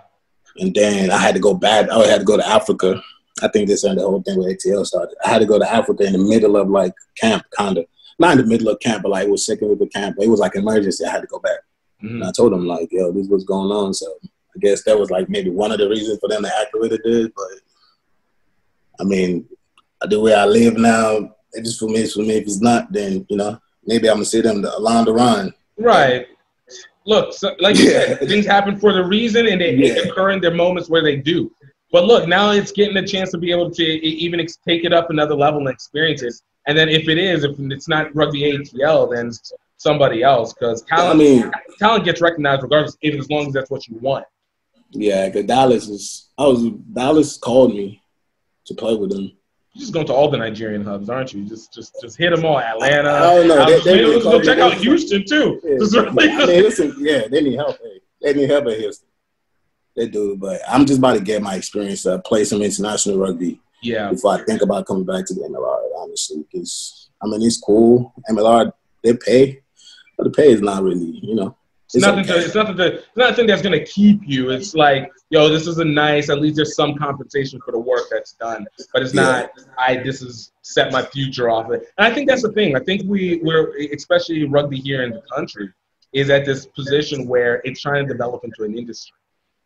And then I had to go back. I had to go to Africa. I think this and the whole thing with ATL started. I had to go to Africa in the middle of, like, camp, kind of. Not in the middle of camp, but like it was second week of camp. It was like emergency. I had to go back. And I told them like, yo, this is what's going on. So I guess that was like maybe one of the reasons for them to act the way they did. But I mean, the way I live now, it just for me. If it's not, then, you know, maybe I'm going to see them along the run. Right. Look, so, like you said, things happen for the reason and they occur in their moments where they do. But look, now it's getting a chance to be able to even take it up another level and experience it. And then if it's not rugby ATL, then somebody else, because talent gets recognized regardless, even as long as that's what you want. Yeah, because Dallas called me to play with them. You're just going to all the Nigerian hubs, aren't you? Just hit them all. Atlanta. Oh no, go check out Houston too. Yeah. Listen, they need help. Hey. They need help at Houston. They do, but I'm just about to get my experience up, play some international rugby. Yeah. Before I think about coming back to the MLR, honestly, because I mean it's cool. MLR they pay, but the pay is not really, you know. It's nothing that's gonna keep you. It's like, yo, this is at least there's some compensation for the work that's done. But it's not. This is set my future off it. And I think that's the thing. I think we're especially rugby here in the country is at this position where it's trying to develop into an industry.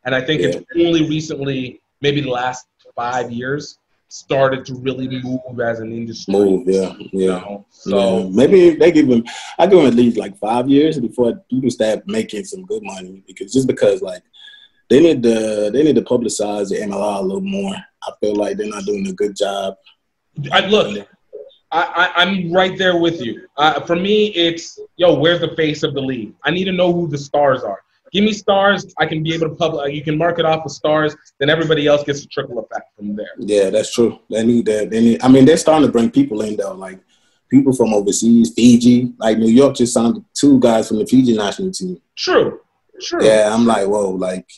And I think it's only recently, maybe the last 5 years, started to really move as an industry. You know? So maybe I give them at least like 5 years before people start making some good money, because like they need to publicize the MLR a little more. I feel like they're not doing a good job. I'm right there with you. For me, it's where's the face of the league? I need to know who the stars are. Give me stars. I can be able to you can mark it off with stars. Then everybody else gets a trickle effect from there. Yeah, that's true. They need that. I mean, they're starting to bring people in though, like people from overseas, Fiji. Like New York just signed 2 guys from the Fiji national team. True. Yeah, I'm like, whoa. Like,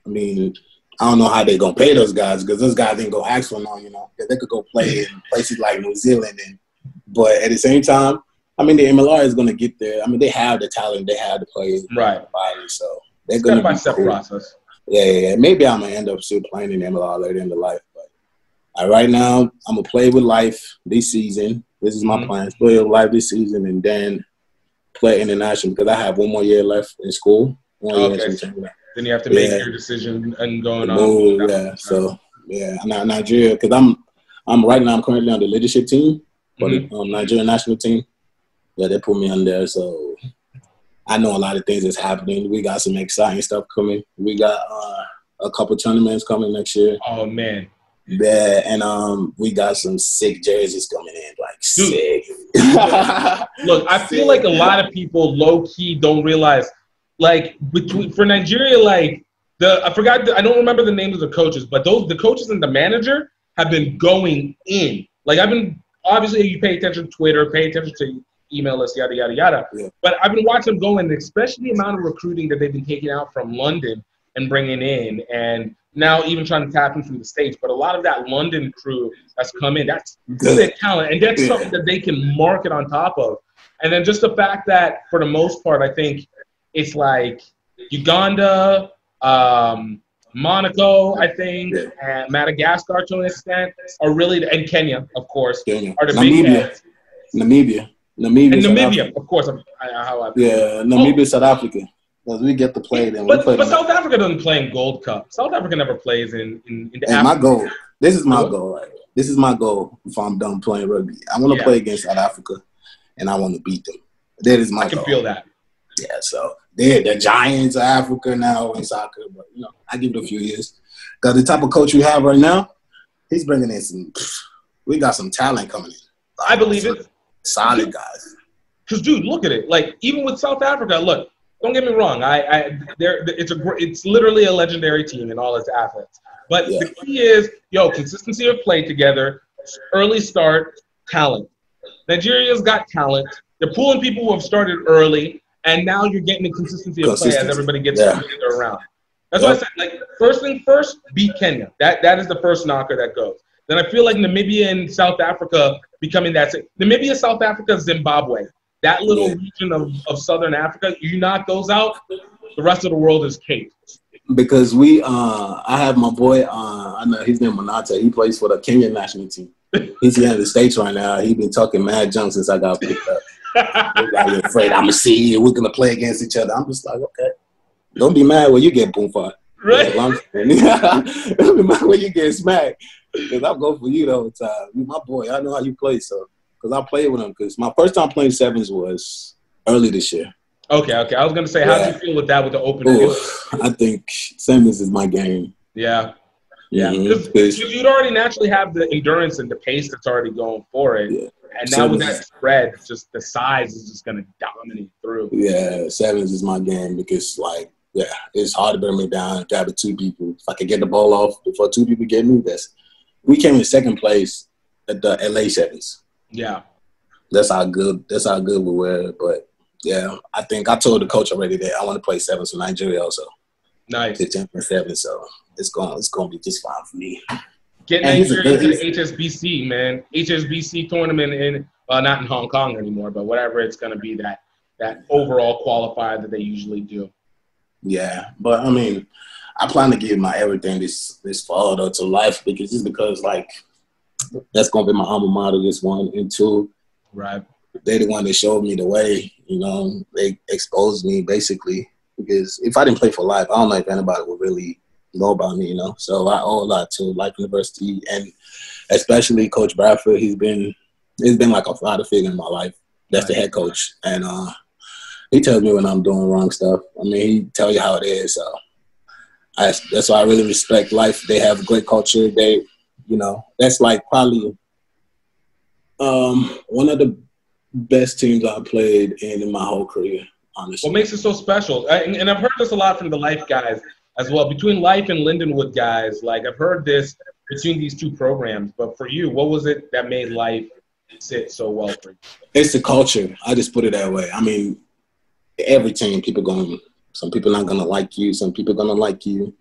I mean, I don't know how they're gonna pay those guys because those guys didn't go ask for no. You know, they could go play in places like New Zealand, but at the same time, I mean, the MLR is going to get there. I mean, they have the talent. They have the players. Right. So they're going to be step-by-step process. Yeah. Maybe I'm going to end up still playing in the MLR later in the life. But right now, I'm going to play with Life this season. This is my plan. Play with Life this season and then play international because I have 1 more year left in school. Then you have to make your decision and going on. Yeah. So, Nigeria, because I'm right now, I'm currently on the leadership team. For the Nigerian national team, they put me on there, so I know a lot of things that's happening. We got some exciting stuff coming. We got a couple tournaments coming next year. Oh man, yeah, and we got some sick jerseys coming in, like sick. Look, I feel like a lot of people low key don't realize, like for Nigeria, like I don't remember the names of the coaches, but the coaches and the manager have been going in. Like obviously, you pay attention to Twitter, pay attention to email us, yada, yada, yada. Yeah. But I've been watching them go in, especially the amount of recruiting that they've been taking out from London and bringing in. And now even trying to tap into the States. But a lot of that London crew that's come in, that's good talent. And that's something that they can market on top of. And then just the fact that, for the most part, I think it's like Uganda, Monaco, I think, and Madagascar to an extent are really, and Kenya, of course, are the big heads. Namibia, and Namibia, of course. Namibia, South Africa. Because we get to play them. But South Africa doesn't play in Gold Cup. South Africa never plays in the Africa. My goal. This is my goal. Right? This is my goal if I'm done playing rugby. I want to play against South Africa, and I want to beat them. That is my goal. I can feel that. Yeah, so they're the giants of Africa now in soccer. But, I give it a few years. Because the type of coach we have right now, he's bringing in we got some talent coming in. I believe it. Solid guys. Because, dude, look at it. Like, even with South Africa, look, don't get me wrong. It's literally a legendary team in all its athletes. But the key is, consistency of play together, early start, talent. Nigeria's got talent. They're pulling people who have started early, and now you're getting the consistency of play as everybody gets around. That's why I said, like, first thing first, beat Kenya. That is the first knocker that goes. Then I feel like Namibia and South Africa becoming that. Namibia, South Africa, Zimbabwe. That little region of Southern Africa, you knock those out, the rest of the world is cake. Because I have my boy, I know his name Manata. He plays for the Kenyan national team. He's here in the States right now. He's been talking mad junk since I got picked up. You're afraid I'm going to see you. We're going to play against each other. I'm just like, okay. Don't be mad when you get boom fired. Right. Don't be mad when you get smacked. Because I'll go for you the whole time. You're my boy. I know how you play, so. Because I played with him. Because my first time playing sevens was early this year. Okay. I was going to say, how do you feel with that with the open? I think sevens is my game. Yeah. Because you'd already naturally have the endurance and the pace that's already going for it. Yeah. And now with that spread, just the size is just going to dominate through. Yeah, sevens is my game because, it's hard to bring me down, grab it two people. If I could get the ball off before two people get me, we came in second place at the LA sevens. Yeah. That's how good we were. But, I think I told the coach already that I want to play sevens for Nigeria also. Nice. 15.7, so it's going to be just fine for me. Get Nigeria into the HSBC, man. HSBC tournament not in Hong Kong anymore, but whatever it's going to be, that overall qualifier that they usually do. Yeah, but I mean, I plan to give my everything this fall though to Life because that's going to be my alma mater, this one, and two. Right. They're the one that showed me the way, they exposed me basically because if I didn't play for Life, I don't know if anybody would really know about me, So I owe a lot to Life University and especially Coach Bradford. He's been like a father figure in my life. That's the head coach. And he tells me when I'm doing wrong stuff. I mean, he tells you how it is. So that's why I really respect Life. They have great culture. They, that's like probably one of the best teams I've played in my whole career, honestly. What makes it so special? And I've heard this a lot from the Life guys as well. Between Life and Lindenwood guys, I've heard this between these two programs. But for you, what was it that made Life sit so well for you? It's the culture. I just put it that way. I mean, every team, some people not going to like you. Some people going to like you.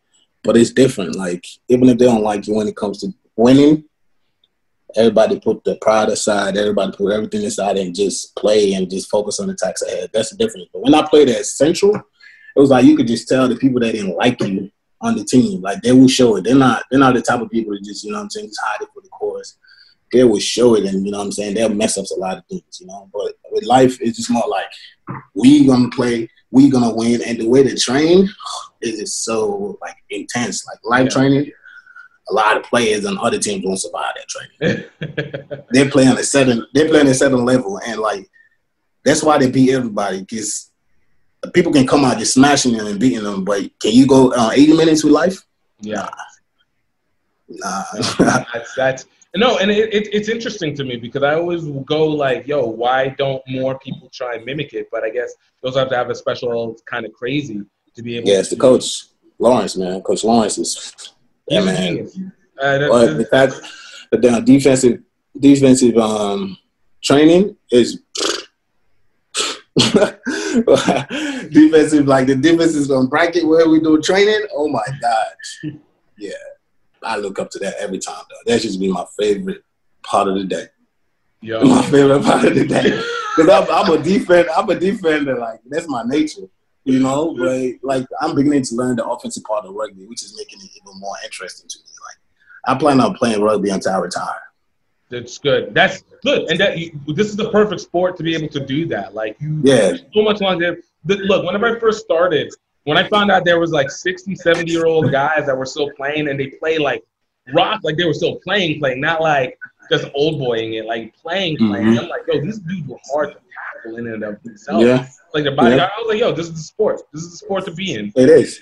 But it's different. Even if they don't like you when it comes to winning, everybody put the pride aside. Everybody put everything aside and just play and just focus on the task ahead. That's the difference. But when I played at Central, it was you could just tell the people that didn't like you on the team. They will show it. They're not the type of people that just, just hide it for the cause. They will show it and, they'll mess up a lot of things, But with Life, it's just more we going to play, we going to win. And the way they train is just so, intense. Life training, a lot of players on other teams won't survive that training. They're playing at a certain level. And, that's why they beat everybody because people can come out just smashing them and beating them, but can you go 80 minutes with Life? Yeah. Nah. No, and it's interesting to me because I always go why don't more people try and mimic it? But I guess those have to have a special kind of crazy to be able to. Yeah, it's the coach, Lawrence, man. Coach Lawrence is man. But the fact that the defensive training is defensive, the defenses on bracket where we do training. Oh my gosh, Yeah, I look up to that every time, though. That should be my favorite part of the day. Yo. My favorite part of the day. Because I'm a defender. Like, that's my nature, you know? But, like, I'm beginning to learn the offensive part of rugby, which is making it even more interesting to me. Like, I plan on playing rugby until I retire. That's good. That's good. And this is the perfect sport to be able to do that. Like, so much longer. Look, whenever I first started, when I found out there was like 60, 70-year-old guys that were still playing, and they play like rock, like they were still playing, not like just old boying it, like playing. I'm like, yo, these dudes were hard to tackle in and of themselves. Yeah. Like their body. I was like, yo, this is the sport. This is the sport to be in. It is.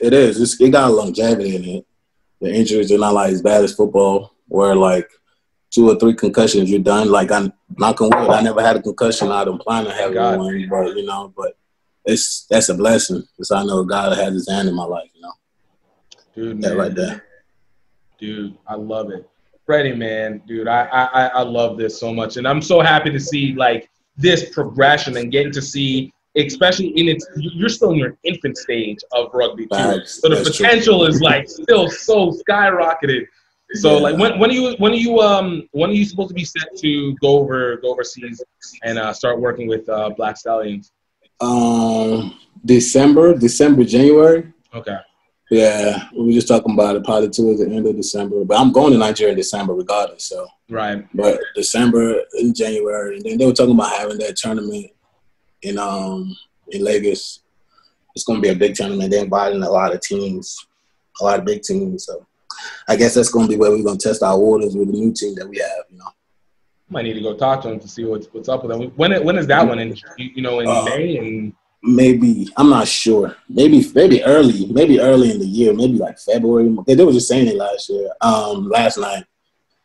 It got longevity in it. The injuries are not like as bad as football, where like 2 or 3 concussions, you're done. Like, I'm knock on wood, I never had a concussion. I don't plan to have one, but you know, that's a blessing because I know God has His hand in my life. You know, dude, that right there. Dude, I love it. Freddi, man, dude, I love this so much, and I'm so happy to see like this progression and getting to see, especially you're still in your infant stage of rugby too, so the potential is like still so skyrocketed. So like when are you supposed to be set to go overseas and start working with Black Stallions? December, January. Okay. Yeah, we were just talking about it probably towards the end of December. But I'm going to Nigeria in December regardless. So right. But December and January, and then they were talking about having that tournament in Lagos. It's going to be a big tournament. They're inviting a lot of teams, a lot of big teams. So I guess that's going to be where we're going to test our waters with the new team that we have. You know, might need to go talk to them to see what's up with them. When is that one? In May and. Maybe, I'm not sure. Maybe early in the year, maybe like February. They were just saying it last year. Last night,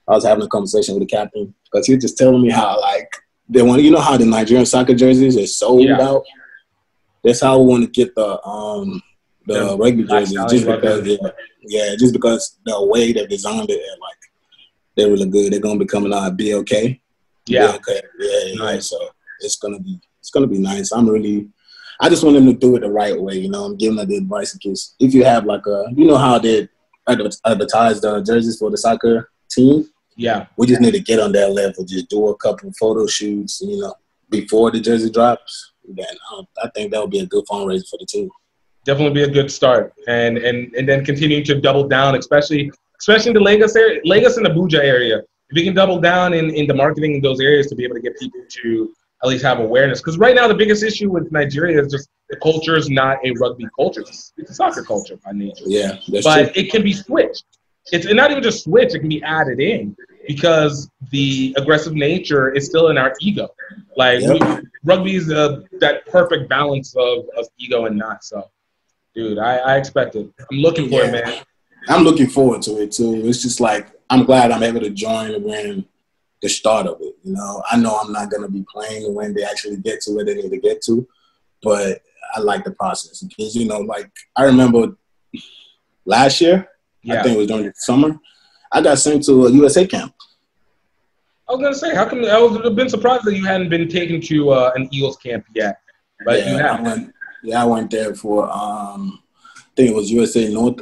I was having a conversation with the captain because he was just telling me how like they want. You know how the Nigerian soccer jerseys are sold out. That's how we want to get the rugby jerseys, just because the way they designed it, and like they're really good. They're gonna be coming out BLK. Yeah. Nice. So it's gonna be nice. I just want them to do it the right way, you know. I'm giving them the advice because if you have like you know how they advertise the jerseys for the soccer team? Yeah. We just need to get on that level, just do a couple of photo shoots, you know, before the jersey drops. Then I think that would be a good fundraiser for the team. Definitely be a good start, and then continuing to double down, especially in the Lagos area, Lagos and Abuja area. If you can double down in the marketing in those areas to be able to get people to at least have awareness. Because right now the biggest issue with Nigeria is just the culture is not a rugby culture. It's a soccer culture by nature. Yeah, that's but true. It can be switched. It's not even just switched. It can be added in because the aggressive nature is still in our ego. Like rugby is that perfect balance of ego and not. So, dude, I expect it. I'm looking for it, man. I'm looking forward to it too. It's just like I'm glad I'm able to join when the start of it. You know I'm not gonna be playing when they actually get to where they need to get to, but I like the process because like I remember last year, I think it was during the summer, I got sent to a USA camp. I was gonna say, how come I would have been surprised that you hadn't been taken to an Eagles camp yet, but you have. I went there for I think it was USA North.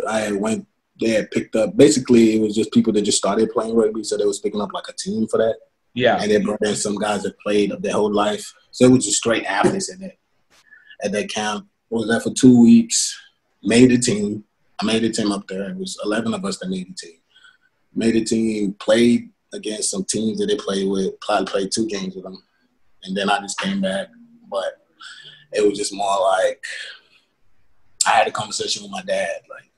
They had picked up, basically it was just people that just started playing rugby, so they was picking up like a team for that. Yeah. And they brought in some guys that played their whole life. So it was just straight athletes at that camp. I was there for 2 weeks, made the team. I made the team up there. It was 11 of us that made the team. Made the team, played against some teams that they played with, probably played 2 games with them. And then I just came back. But it was just more like I had a conversation with my dad, like,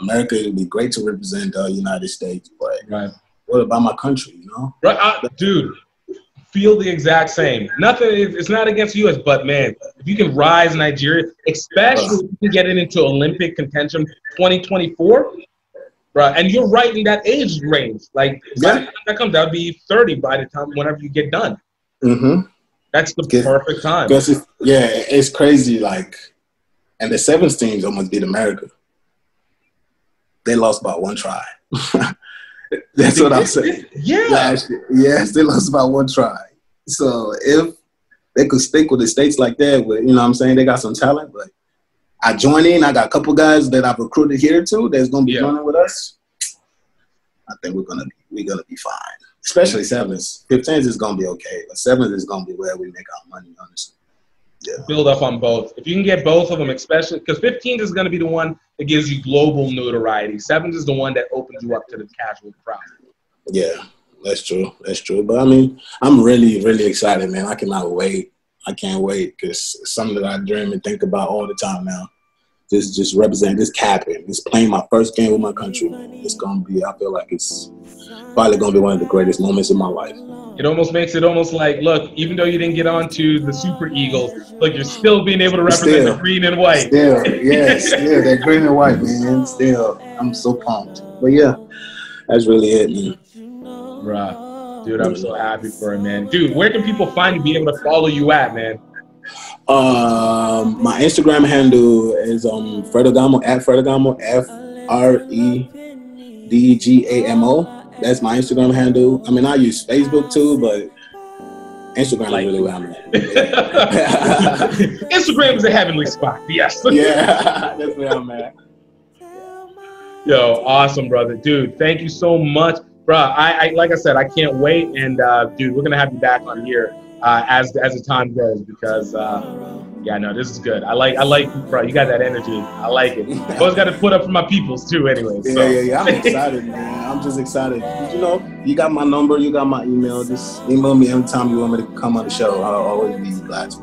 America, it would be great to represent the United States, but what about my country, you know? Right, dude, feel the exact same. Nothing, it's not against the U.S., but, man, if you can rise Nigeria, especially if you can get it into Olympic contention 2024, bro, and you're right in that age range. Like, by the time that comes, that would be 30 by the time whenever you get done. Mm-hmm. That's the perfect time. It's crazy, like, and the 7th teams almost beat America. They lost by 1 try. That's what I'm saying. Yes, they lost by 1 try. So if they could stick with the states like that, with, you know what I'm saying, they got some talent, but I join in. I got a couple guys that I've recruited here too that's gonna be joining with us. I think we're gonna be fine. Especially sevens. 15s is gonna be okay, but sevens is gonna be where we make our money, honestly. Yeah. Build up on both. If you can get both of them, especially because 15s is going to be the one that gives you global notoriety. Sevens is the one that opens you up to the casual crowd. Yeah, that's true. That's true. But I mean, I'm really, really excited, man. I cannot wait. I can't wait because it's something that I dream and think about all the time now. Just representing, just capping, just playing my first game with my country, man. It's gonna be. I feel like it's probably gonna be one of the greatest moments in my life. It almost makes it almost like, look, even though you didn't get onto the Super Eagles, look, you're still being able to represent the green and white. Still, that green and white, man. Still, I'm so pumped. But yeah, that's really it, man. Bruh, dude, I'm so happy for it, man. Dude, where can people find you, be able to follow you at, man? My Instagram handle is Freddigamo, at Freddigamo, FREDGAMO. That's my Instagram handle. I mean, I use Facebook too, but Instagram is really where I'm at. Instagram is a heavenly spot, yes. Yeah, that's where I'm at. Yo, awesome, brother. Dude, thank you so much. Bruh, I like I said, I can't wait. And, dude, we're going to have you back on here as the time goes because, yeah, no, this is good. I like, bro, you got that energy. I like it. I always got to put up for my peoples, too, anyway. So. Yeah. I'm excited, man. I'm just excited. You know, you got my number. You got my email. Just email me anytime you want me to come on the show. I'll always be glad to.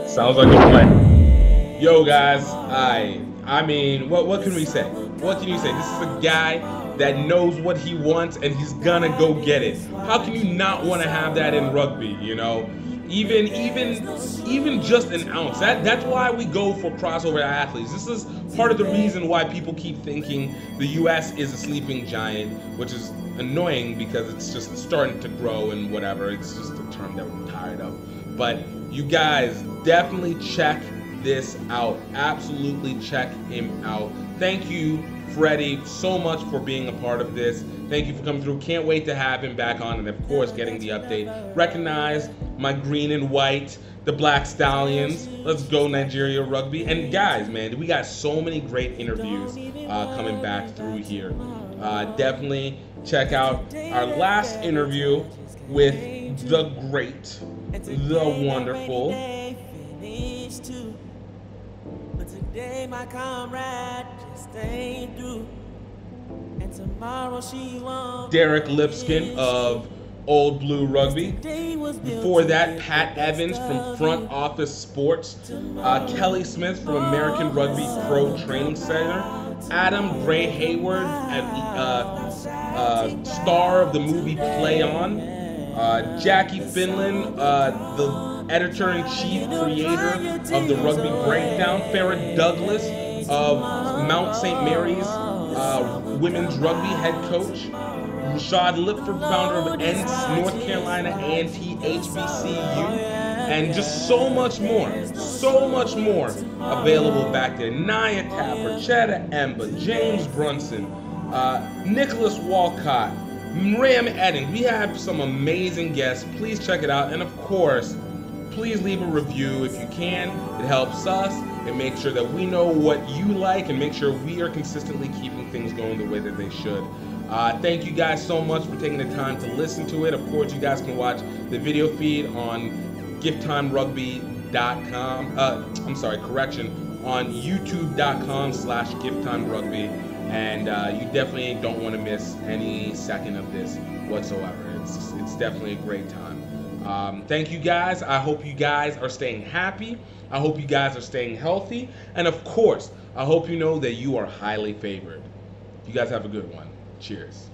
Sounds like a plan. Yo, guys, I mean, what can we say? What can you say? This is a guy that knows what he wants and he's gonna go get it. How can you not want to have that in rugby, you know? Even just an ounce. That's why we go for crossover athletes. This is part of the reason why people keep thinking the US is a sleeping giant, which is annoying because it's just starting to grow and whatever. It's just a term that we're tired of. But you guys definitely check this out. Absolutely check him out. Thank you, Freddi, so much for being a part of this. Thank you for coming through. Can't wait to have him back on and, of course, getting the update. Recognize my green and white, the Black Stallions. Let's go, Nigeria Rugby. And, guys, man, we got so many great interviews coming back through here. Definitely check out our last interview with the great, the wonderful Today my comrade just ain't through, and tomorrow she won't. Derek Lipskin of Old Blue Rugby. Before that, Pat Evans from Front Office Sports. Kelly Smith from American Rugby Pro Training Center. Adam Gray Hayward, star of the movie Play On. Jackie Finland, the editor-in-chief, creator of the Rugby Breakdown. Farrah Douglas of Mount St. Mary's Women's Rugby head coach. Rashad Lipford, founder of North Carolina A&T HBCU. And just so much more available back there. Nia Tapper, Chetta Emba, James Brunson, Nicholas Walcott, Ram Edding. We have some amazing guests. Please check it out. And of course, please leave a review if you can. It helps us. It makes sure that we know what you like and make sure we are consistently keeping things going the way that they should. Thank you guys so much for taking the time to listen to it. Of course, you guys can watch the video feed on GiftTimeRugby.com. On YouTube.com/GiftTimeRugby. And you definitely don't want to miss any second of this whatsoever. It's definitely a great time. Thank you guys. I hope you guys are staying happy. I hope you guys are staying healthy. And of course, I hope you know that you are highly favored. You guys have a good one. Cheers.